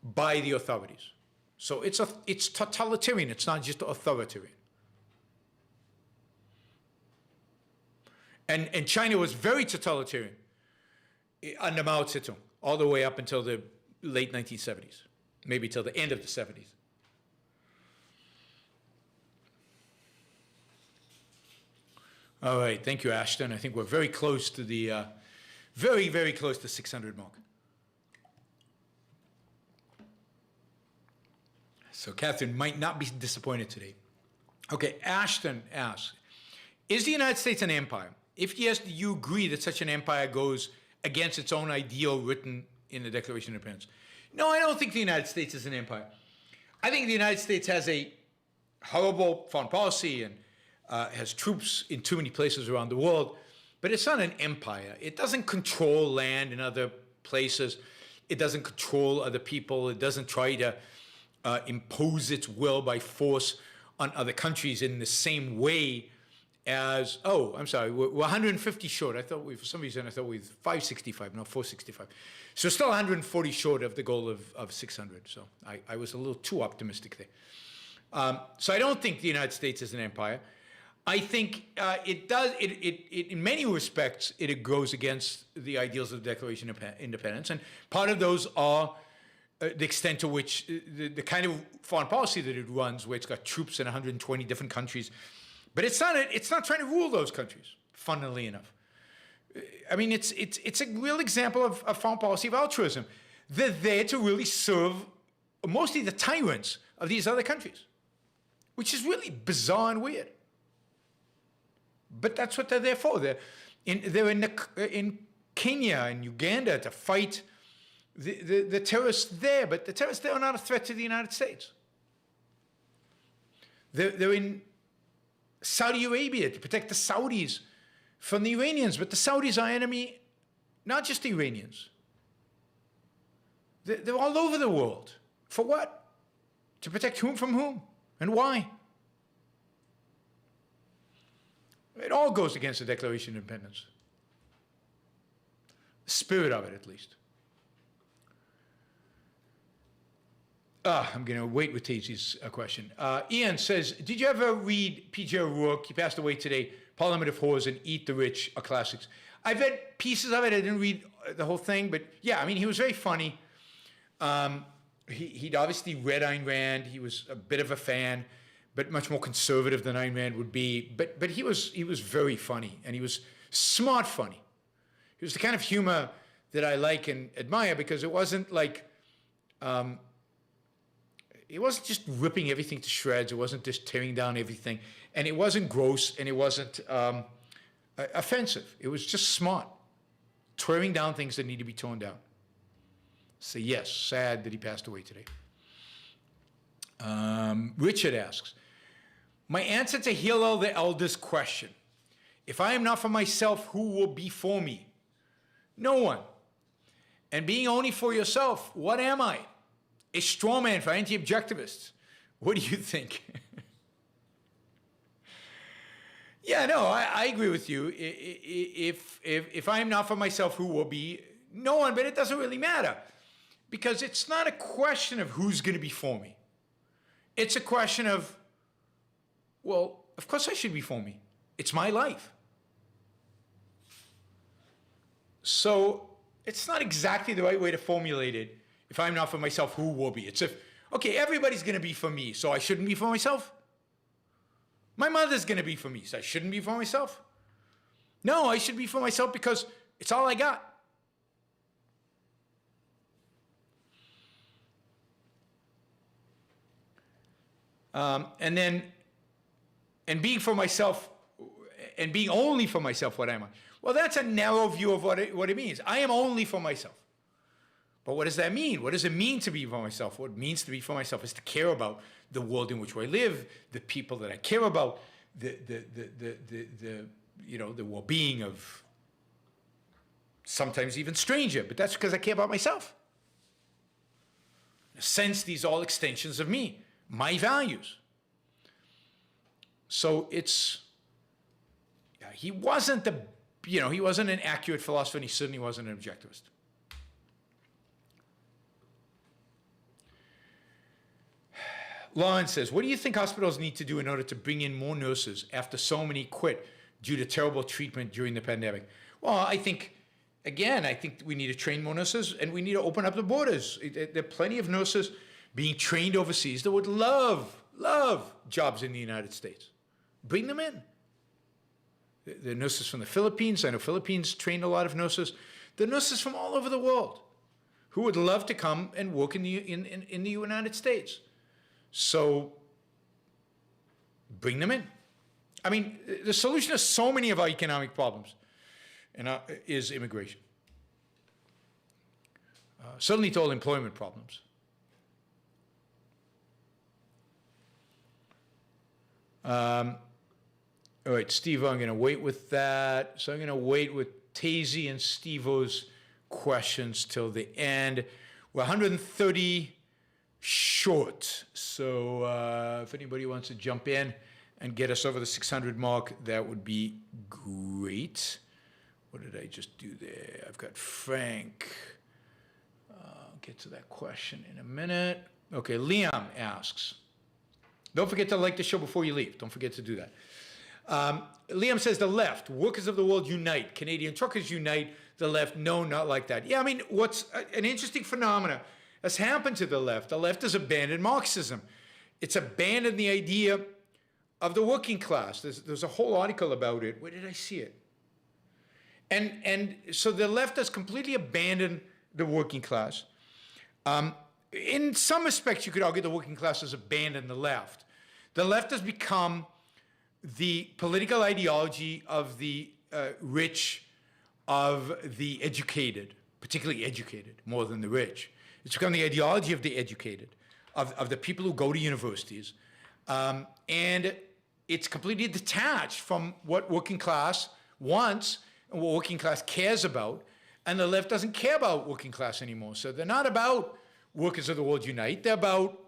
B: by the authorities. So it's totalitarian. It's not just authoritarian. And China was very totalitarian under Mao Zedong, all the way up until the late 1970s, maybe till the end of the 70s. All right, thank you, Ashton. I think we're very close to the, very, very close to 600 mark. So Catherine might not be disappointed today. Okay, Ashton asks, is the United States an empire? If yes, do you agree that such an empire goes against its own ideal written in the Declaration of Independence? No, I don't think the United States is an empire. I think the United States has a horrible foreign policy and has troops in too many places around the world, but it's not an empire. It doesn't control land in other places. It doesn't control other people. It doesn't try to impose its will by force on other countries in the same way as, oh, I'm sorry, we're 150 short. I thought for some reason, I thought we were 565, not 465. So still 140 short of the goal of 600. So I was a little too optimistic there. So I don't think the United States is an empire. I think it does, in many respects, it goes against the ideals of the Declaration of Independence. And part of those are the extent to which the kind of foreign policy that it runs, where it's got troops in 120 different countries. But it's not trying to rule those countries, funnily enough. I mean, it's a real example of foreign policy of altruism. They're there to really serve mostly the tyrants of these other countries, which is really bizarre and weird. But that's what they're there for. They're in Kenya and Uganda to fight the terrorists there, but the terrorists there are not a threat to the United States. They're in Saudi Arabia to protect the Saudis from the Iranians, but the Saudis are enemy, not just the Iranians. They're all over the world. For what? To protect whom from whom? And why? It all goes against the Declaration of Independence. The spirit of it, at least. I'm going to wait with Tazy's question. Ian says, did you ever read P.J. O'Rourke? He passed away today. Parliament of Whores and Eat the Rich are classics. I've read pieces of it. I didn't read the whole thing. But yeah, I mean, he was very funny. He'd obviously read Ayn Rand. He was a bit of a fan, but much more conservative than Ayn Rand would be. But he was very funny, and he was smart funny. It was the kind of humor that I like and admire, because it wasn't like... it wasn't just ripping everything to shreds. It wasn't just tearing down everything. And it wasn't gross, and it wasn't offensive. It was just smart, tearing down things that need to be torn down. So yes, sad that he passed away today. Richard asks, my answer to Hillel the Elder's question If I am not for myself, who will be for me? No one. And being only for yourself, what am I? A straw man for anti-objectivists. What do you think? Yeah, no, I agree with you. If I am not for myself, who will be? No one, but it doesn't really matter. Because it's not a question of who's going to be for me. It's a question of, well, of course I should be for me. It's my life. So it's not exactly the right way to formulate it. If I'm not for myself, who will be? It's if, okay, everybody's going to be for me, so I shouldn't be for myself? My mother's going to be for me, so I shouldn't be for myself? No, I should be for myself because it's all I got. And being for myself, and being only for myself, what am I? Well, that's a narrow view of what it means. I am only for myself. But what does that mean? What does it mean to be for myself? What it means to be for myself is to care about the world in which I live, the people that I care about, the well-being of sometimes even stranger. But that's because I care about myself. In a sense, these are all extensions of me, my values. So it's, he wasn't he wasn't an accurate philosopher, and he certainly wasn't an objectivist. Lawrence says, what do you think hospitals need to do in order to bring in more nurses after so many quit due to terrible treatment during the pandemic? Well, I think we need to train more nurses, and we need to open up the borders. There are plenty of nurses being trained overseas that would love jobs in the United States. Bring them in. The nurses from the Philippines, I know Philippines trained a lot of nurses. The nurses from all over the world who would love to come and work in the United States. So bring them in. I mean, the solution to so many of our economic problems is immigration. Certainly to all employment problems. All right, Steve, I'm going to wait with that. So I'm going to wait with Tazy and Steve-O's questions till the end. We're 130 short. So if anybody wants to jump in and get us over the 600 mark, that would be great. What did I just do there? I've got Frank. I'll get to that question in a minute. Okay, Liam asks. Don't forget to like the show before you leave. Don't forget to do that. Liam says the left, workers of the world unite, Canadian truckers unite, the left, no, not like that. Yeah, I mean, what's an interesting phenomenon has happened to the left. The left has abandoned Marxism. It's abandoned the idea of the working class. There's a whole article about it. Where did I see it? And so the left has completely abandoned the working class. In some respects, you could argue the working class has abandoned the left. The left has become the political ideology of the rich, of the educated, particularly educated, more than the rich. It's become the ideology of the educated, of the people who go to universities. And it's completely detached from what working class wants and what working class cares about. And the left doesn't care about working class anymore. So they're not about workers of the world unite. They're about,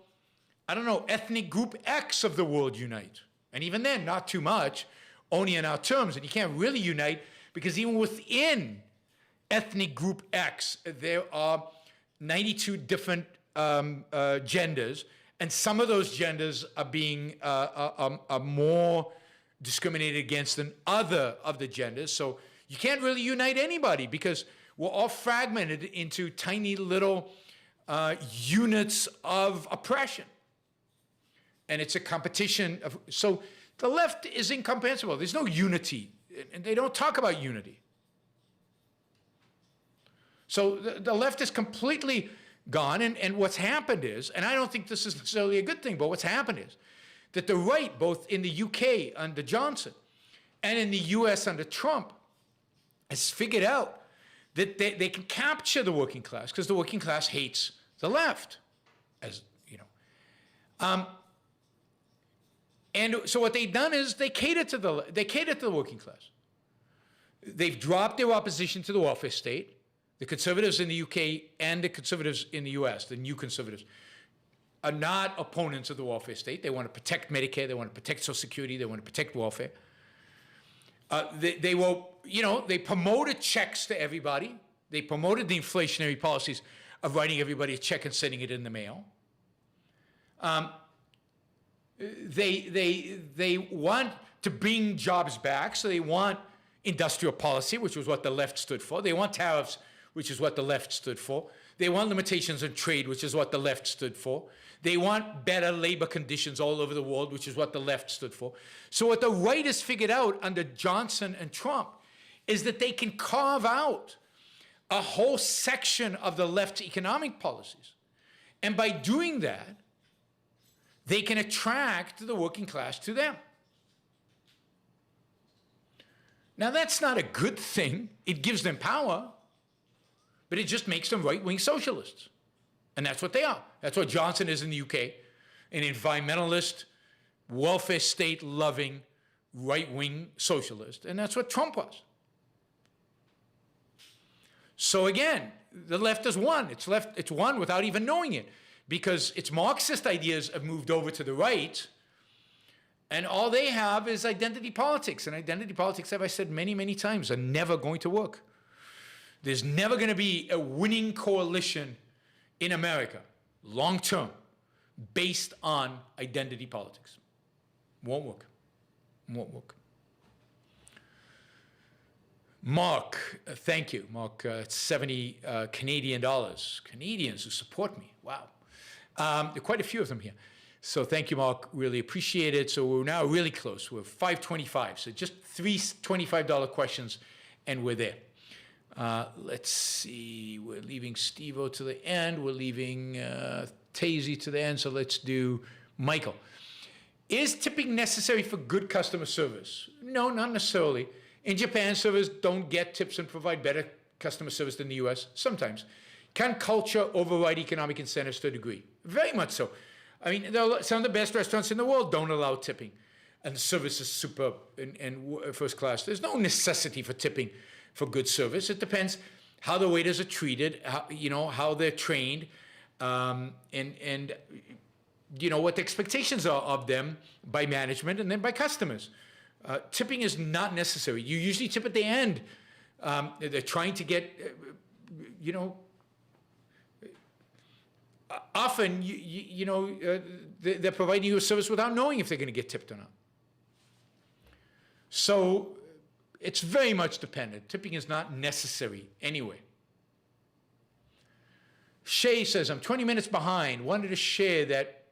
B: I don't know, ethnic group X of the world unite. And even then, not too much, only in our terms. And you can't really unite because even within ethnic group X, there are 92 different genders. And some of those genders are being are more discriminated against than other of the genders. So you can't really unite anybody because we're all fragmented into tiny little units of oppression. And it's a competition of, so the left is incomprehensible. There's no unity, and they don't talk about unity. So the left is completely gone, and what's happened is, and I don't think this is necessarily a good thing, but what's happened is that the right, both in the UK under Johnson and in the US under Trump, has figured out that they can capture the working class because the working class hates the left, as you know. And so what they've done is they cater to the working class. They've dropped their opposition to the welfare state. The conservatives in the UK and the conservatives in the US, the new conservatives, are not opponents of the welfare state. They want to protect Medicare. They want to protect Social Security. They want to protect welfare. They will, they promoted checks to everybody. They promoted the inflationary policies of writing everybody a check and sending it in the mail. They want to bring jobs back, so they want industrial policy, which was what the left stood for. They want tariffs, which is what the left stood for. They want limitations on trade, which is what the left stood for. They want better labor conditions all over the world, which is what the left stood for. So what the right has figured out under Johnson and Trump is that they can carve out a whole section of the left's economic policies. And by doing that, they can attract the working class to them. Now, that's not a good thing. It gives them power, but it just makes them right-wing socialists. And that's what they are. That's what Johnson is in the UK, an environmentalist, welfare state-loving, right-wing socialist. And that's what Trump was. So again, the left has won. It's won without even knowing it, because its Marxist ideas have moved over to the right, and all they have is identity politics. And identity politics, as I said many, many times, are never going to work. There's never going to be a winning coalition in America, long term, based on identity politics. Won't work. Won't work. Mark, thank you. Mark, 70 Canadian dollars. Canadians who support me. Wow. There are quite a few of them here. So thank you, Mark. Really appreciate it. So we're now really close. We're 525. So just 3 $25 questions, and we're there. Let's see. We're leaving Steve-O to the end. We're leaving Tazy to the end. So let's do Michael. Is tipping necessary for good customer service? No, not necessarily. In Japan, servers don't get tips and provide better customer service than the US, sometimes. Can culture override economic incentives to a degree? Very much so. I mean, some of the best restaurants in the world don't allow tipping, and the service is superb and first class. There's no necessity for tipping for good service. It depends how the waiters are treated, how they're trained, and what the expectations are of them by management and then by customers. Tipping is not necessary. You usually tip at the end. They're trying to get, often, they're providing you a service without knowing if they're going to get tipped or not. So it's very much dependent. Tipping is not necessary anyway. Shay says, I'm 20 minutes behind. Wanted to share that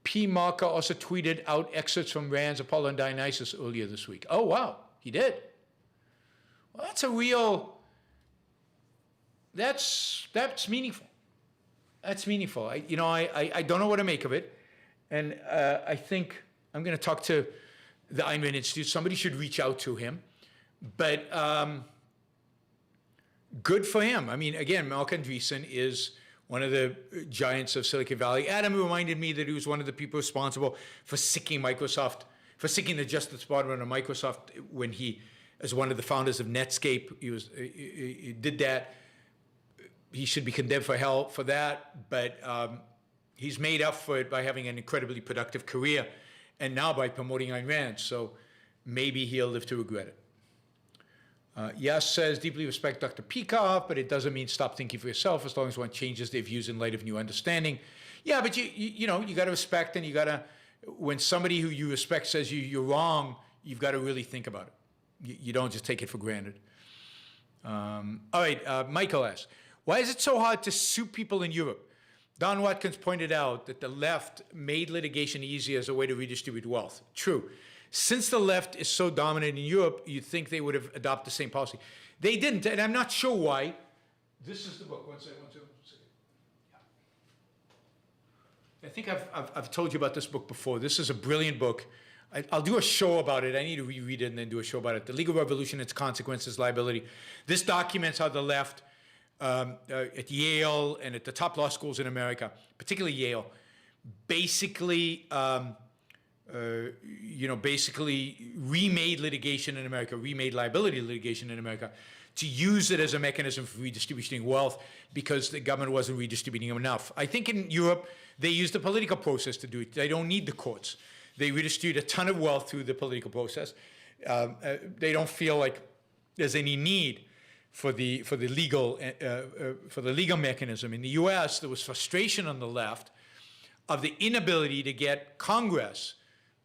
B: P. Marker also tweeted out excerpts from Rand's Apollo and Dionysus earlier this week. Oh, wow, he did. Well, that's a real, that's meaningful. That's meaningful. I don't know what to make of it. And I think I'm going to talk to the Einstein Institute. Somebody should reach out to him. But good for him. I mean, again, Mark Andreessen is one of the giants of Silicon Valley. Adam reminded me that he was one of the people responsible for sicking the Justice Department of Microsoft when he, as one of the founders of Netscape, he did that. He should be condemned for hell for that, but he's made up for it by having an incredibly productive career, and now by promoting Ayn Rand, so maybe he'll live to regret it. Yas says, deeply respect Dr. Peikoff, but it doesn't mean stop thinking for yourself as long as one changes their views in light of new understanding. Yeah, but you got to respect, and you got to, when somebody who you respect says you're wrong, you've got to really think about it. You don't just take it for granted. All right, Michael asks, why is it so hard to sue people in Europe? Don Watkins pointed out that the left made litigation easy as a way to redistribute wealth. True. Since the left is so dominant in Europe, you'd think they would have adopted the same policy. They didn't, and I'm not sure why. This is the book. One second. I think I've told you about this book before. This is a brilliant book. I'll do a show about it. I need to reread it and then do a show about it. The Legal Revolution, Its Consequences, Liability. This documents how the left at Yale and at the top law schools in America, particularly Yale, basically basically remade litigation in America, remade liability litigation in America, to use it as a mechanism for redistributing wealth because the government wasn't redistributing enough. I think in Europe, they use the political process to do it. They don't need the courts. They redistribute a ton of wealth through the political process. They don't feel like there's any need for the legal mechanism. In the U.S., there was frustration on the left of the inability to get Congress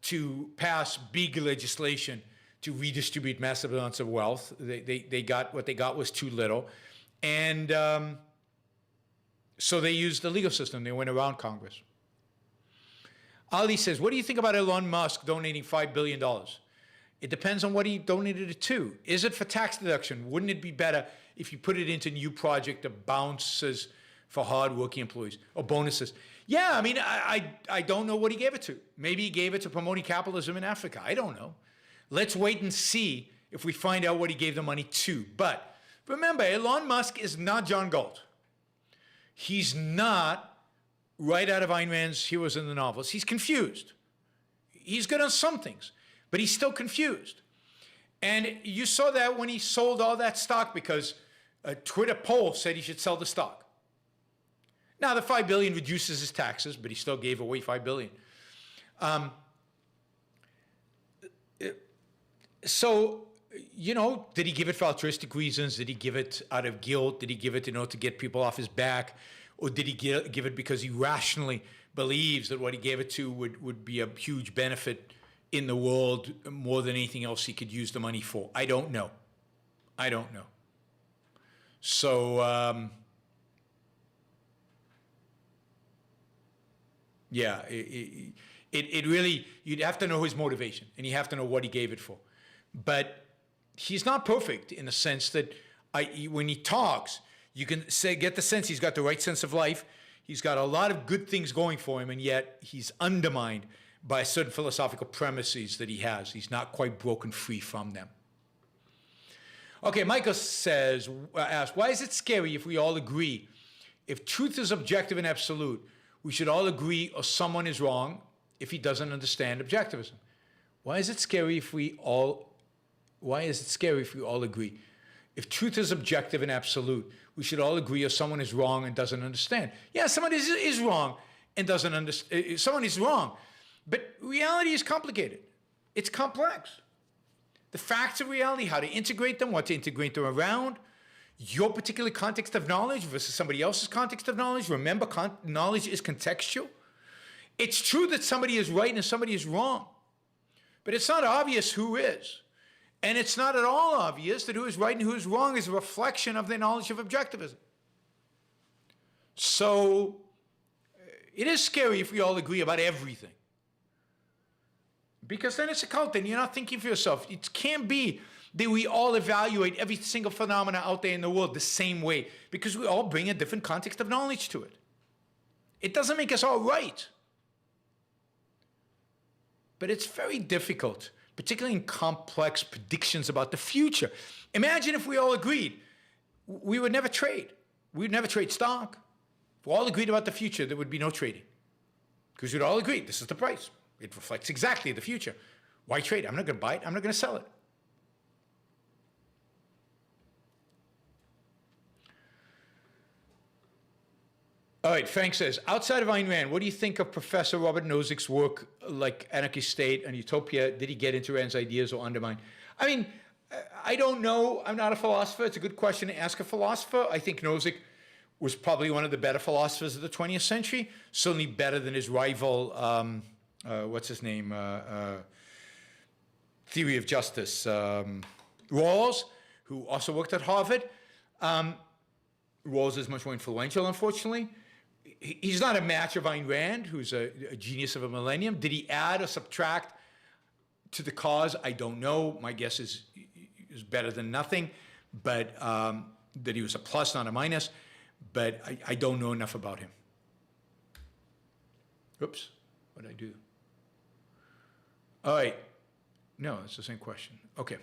B: to pass big legislation to redistribute massive amounts of wealth. They got what they got was too little, and so they used the legal system. They went around Congress. Ali says, "What do you think about Elon Musk donating $5 billion?" It depends on what he donated it to. Is it for tax deduction? Wouldn't it be better if you put it into a new project that bounces for hard-working employees or bonuses? Yeah, I mean, I don't know what he gave it to. Maybe he gave it to promoting capitalism in Africa. I don't know. Let's wait and see if we find out what he gave the money to. But remember, Elon Musk is not John Galt. He's not right out of Ayn Rand's Heroes in the Novels. He's confused. He's good on some things, but he's still confused. And you saw that when he sold all that stock because a Twitter poll said he should sell the stock. Now, the $5 billion reduces his taxes, but he still gave away $5 billion. So, did he give it for altruistic reasons? Did he give it out of guilt? Did he give it, to get people off his back? Or did he give it because he rationally believes that what he gave it to would be a huge benefit in the world more than anything else he could use the money for? I don't know. So, yeah, it really, you'd have to know his motivation, and you have to know what he gave it for. But he's not perfect in the sense that when he talks, you can get the sense he's got the right sense of life. He's got a lot of good things going for him, and yet he's undermined by certain philosophical premises that he has. He's not quite broken free from them. Okay, Michael asks, why is it scary if we all agree? If truth is objective and absolute, we should all agree or someone is wrong if he doesn't understand objectivism. Why is it scary if we all agree? If truth is objective and absolute, we should all agree or someone is wrong and doesn't understand. Yeah, someone is wrong and doesn't understand. Someone is wrong. But reality is complicated. It's complex. The facts of reality, how to integrate them, what to integrate them around, your particular context of knowledge versus somebody else's context of knowledge. Remember, knowledge is contextual. It's true that somebody is right and somebody is wrong, but it's not obvious who is. And it's not at all obvious that who is right and who is wrong is a reflection of their knowledge of objectivism. So it is scary if we all agree about everything. Because then it's a cult, and you're not thinking for yourself. It can't be that we all evaluate every single phenomena out there in the world the same way, because we all bring a different context of knowledge to it. It doesn't make us all right. But it's very difficult, particularly in complex predictions about the future. Imagine if we all agreed. We would never trade. We would never trade stock. If we all agreed about the future, there would be no trading. Because we'd all agree, this is the price. It reflects exactly the future. Why trade? I'm not going to buy it. I'm not going to sell it. All right, Frank says, outside of Ayn Rand, what do you think of Professor Robert Nozick's work like Anarchist State and Utopia? Did he get into Rand's ideas or undermine? I mean, I don't know. I'm not a philosopher. It's a good question to ask a philosopher. I think Nozick was probably one of the better philosophers of the 20th century, certainly better than his rival, what's his name? Theory of Justice. Rawls, who also worked at Harvard. Rawls is much more influential, unfortunately. He's not a match of Ayn Rand, who's a genius of a millennium. Did he add or subtract to the cause? I don't know. My guess is better than nothing, but that he was a plus, not a minus. But I don't know enough about him. Oops, what did I do? All right. No, it's the same question. Okay.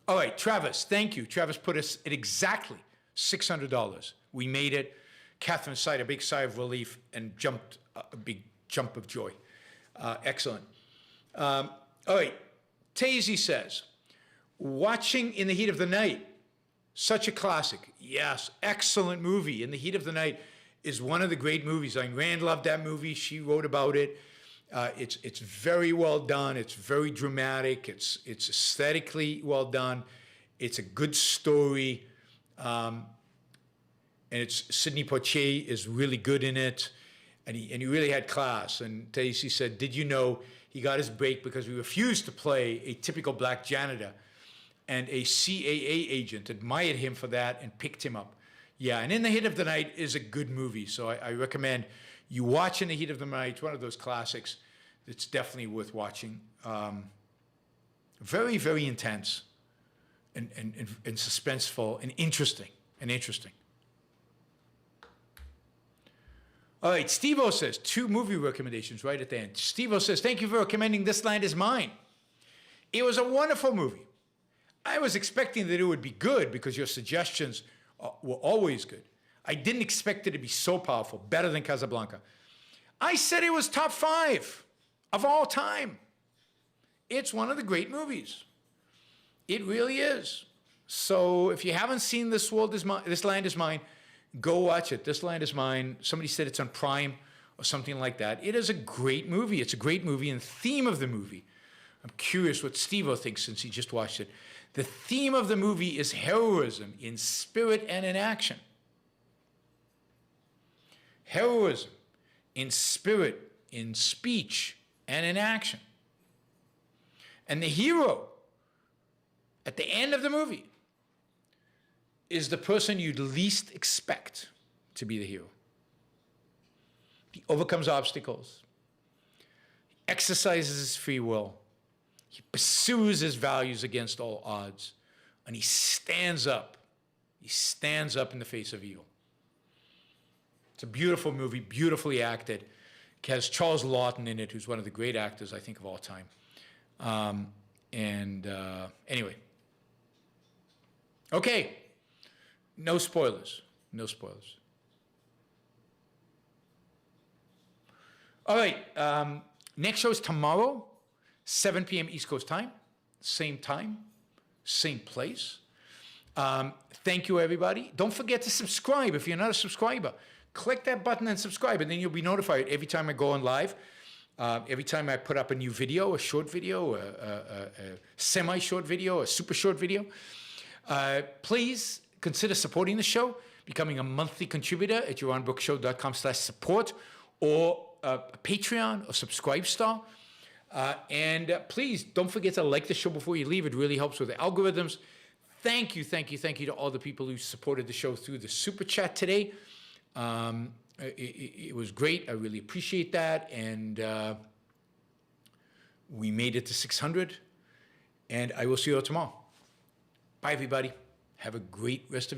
B: All right, Travis, thank you. Travis put us at exactly $600. We made it. Catherine sighed a big sigh of relief and jumped a big jump of joy. Excellent. All right. Tazy says, watching In the Heat of the Night, such a classic. Yes, excellent movie. In the Heat of the Night is one of the great movies. Ayn Rand loved that movie. She wrote about it. It's very well done. It's very dramatic. It's aesthetically well done. It's a good story. And it's Sidney Poitier is really good in it. And he really had class. And Tacy said, did you know he got his break because he refused to play a typical black janitor? And a CAA agent admired him for that and picked him up. Yeah, and In the Heat of the Night is a good movie. So I recommend you watch In the Heat of the Night. It's one of those classics that's definitely worth watching. Very, very intense and suspenseful and interesting. All right, Steve-O says, 2 movie recommendations right at the end. Steve-O says, thank you for recommending This Land Is Mine. It was a wonderful movie. I was expecting that it would be good because your suggestions were always good. I didn't expect it to be so powerful, better than Casablanca. I said it was top 5 of all time. It's one of the great movies. It really is. So if you haven't seen This Land Is Mine, go watch it. This Land Is Mine. Somebody said it's on Prime or something like that. It is a great movie. It's a great movie. And the theme of the movie, I'm curious what Steve-O thinks since he just watched it. The theme of the movie is heroism in spirit and in action. Heroism in spirit, in speech, and in action. And the hero at the end of the movie is the person you'd least expect to be the hero. He overcomes obstacles. He exercises his free will. He pursues his values against all odds. And he stands up. He stands up in the face of evil. It's a beautiful movie, beautifully acted. It has Charles Laughton in it, who's one of the great actors, I think, of all time. Anyway. Okay. No spoilers. No spoilers. All right. Next show is tomorrow, 7 p.m. East Coast time, same place. Thank you, everybody. Don't forget to subscribe if you're not a subscriber. Click that button and subscribe, and then you'll be notified every time I go on live, every time I put up a new video, a short video, a semi-short video, a super short video. Please consider supporting the show, becoming a monthly contributor at YaronBrookShow.com/support, or a Patreon or Subscribestar. And please don't forget to like the show before you leave. It really helps with the algorithms. Thank you to all the people who supported the show through the Super Chat today. It was great. I really appreciate that. And we made it to 600. And I will see you all tomorrow. Bye, everybody. Have a great rest of your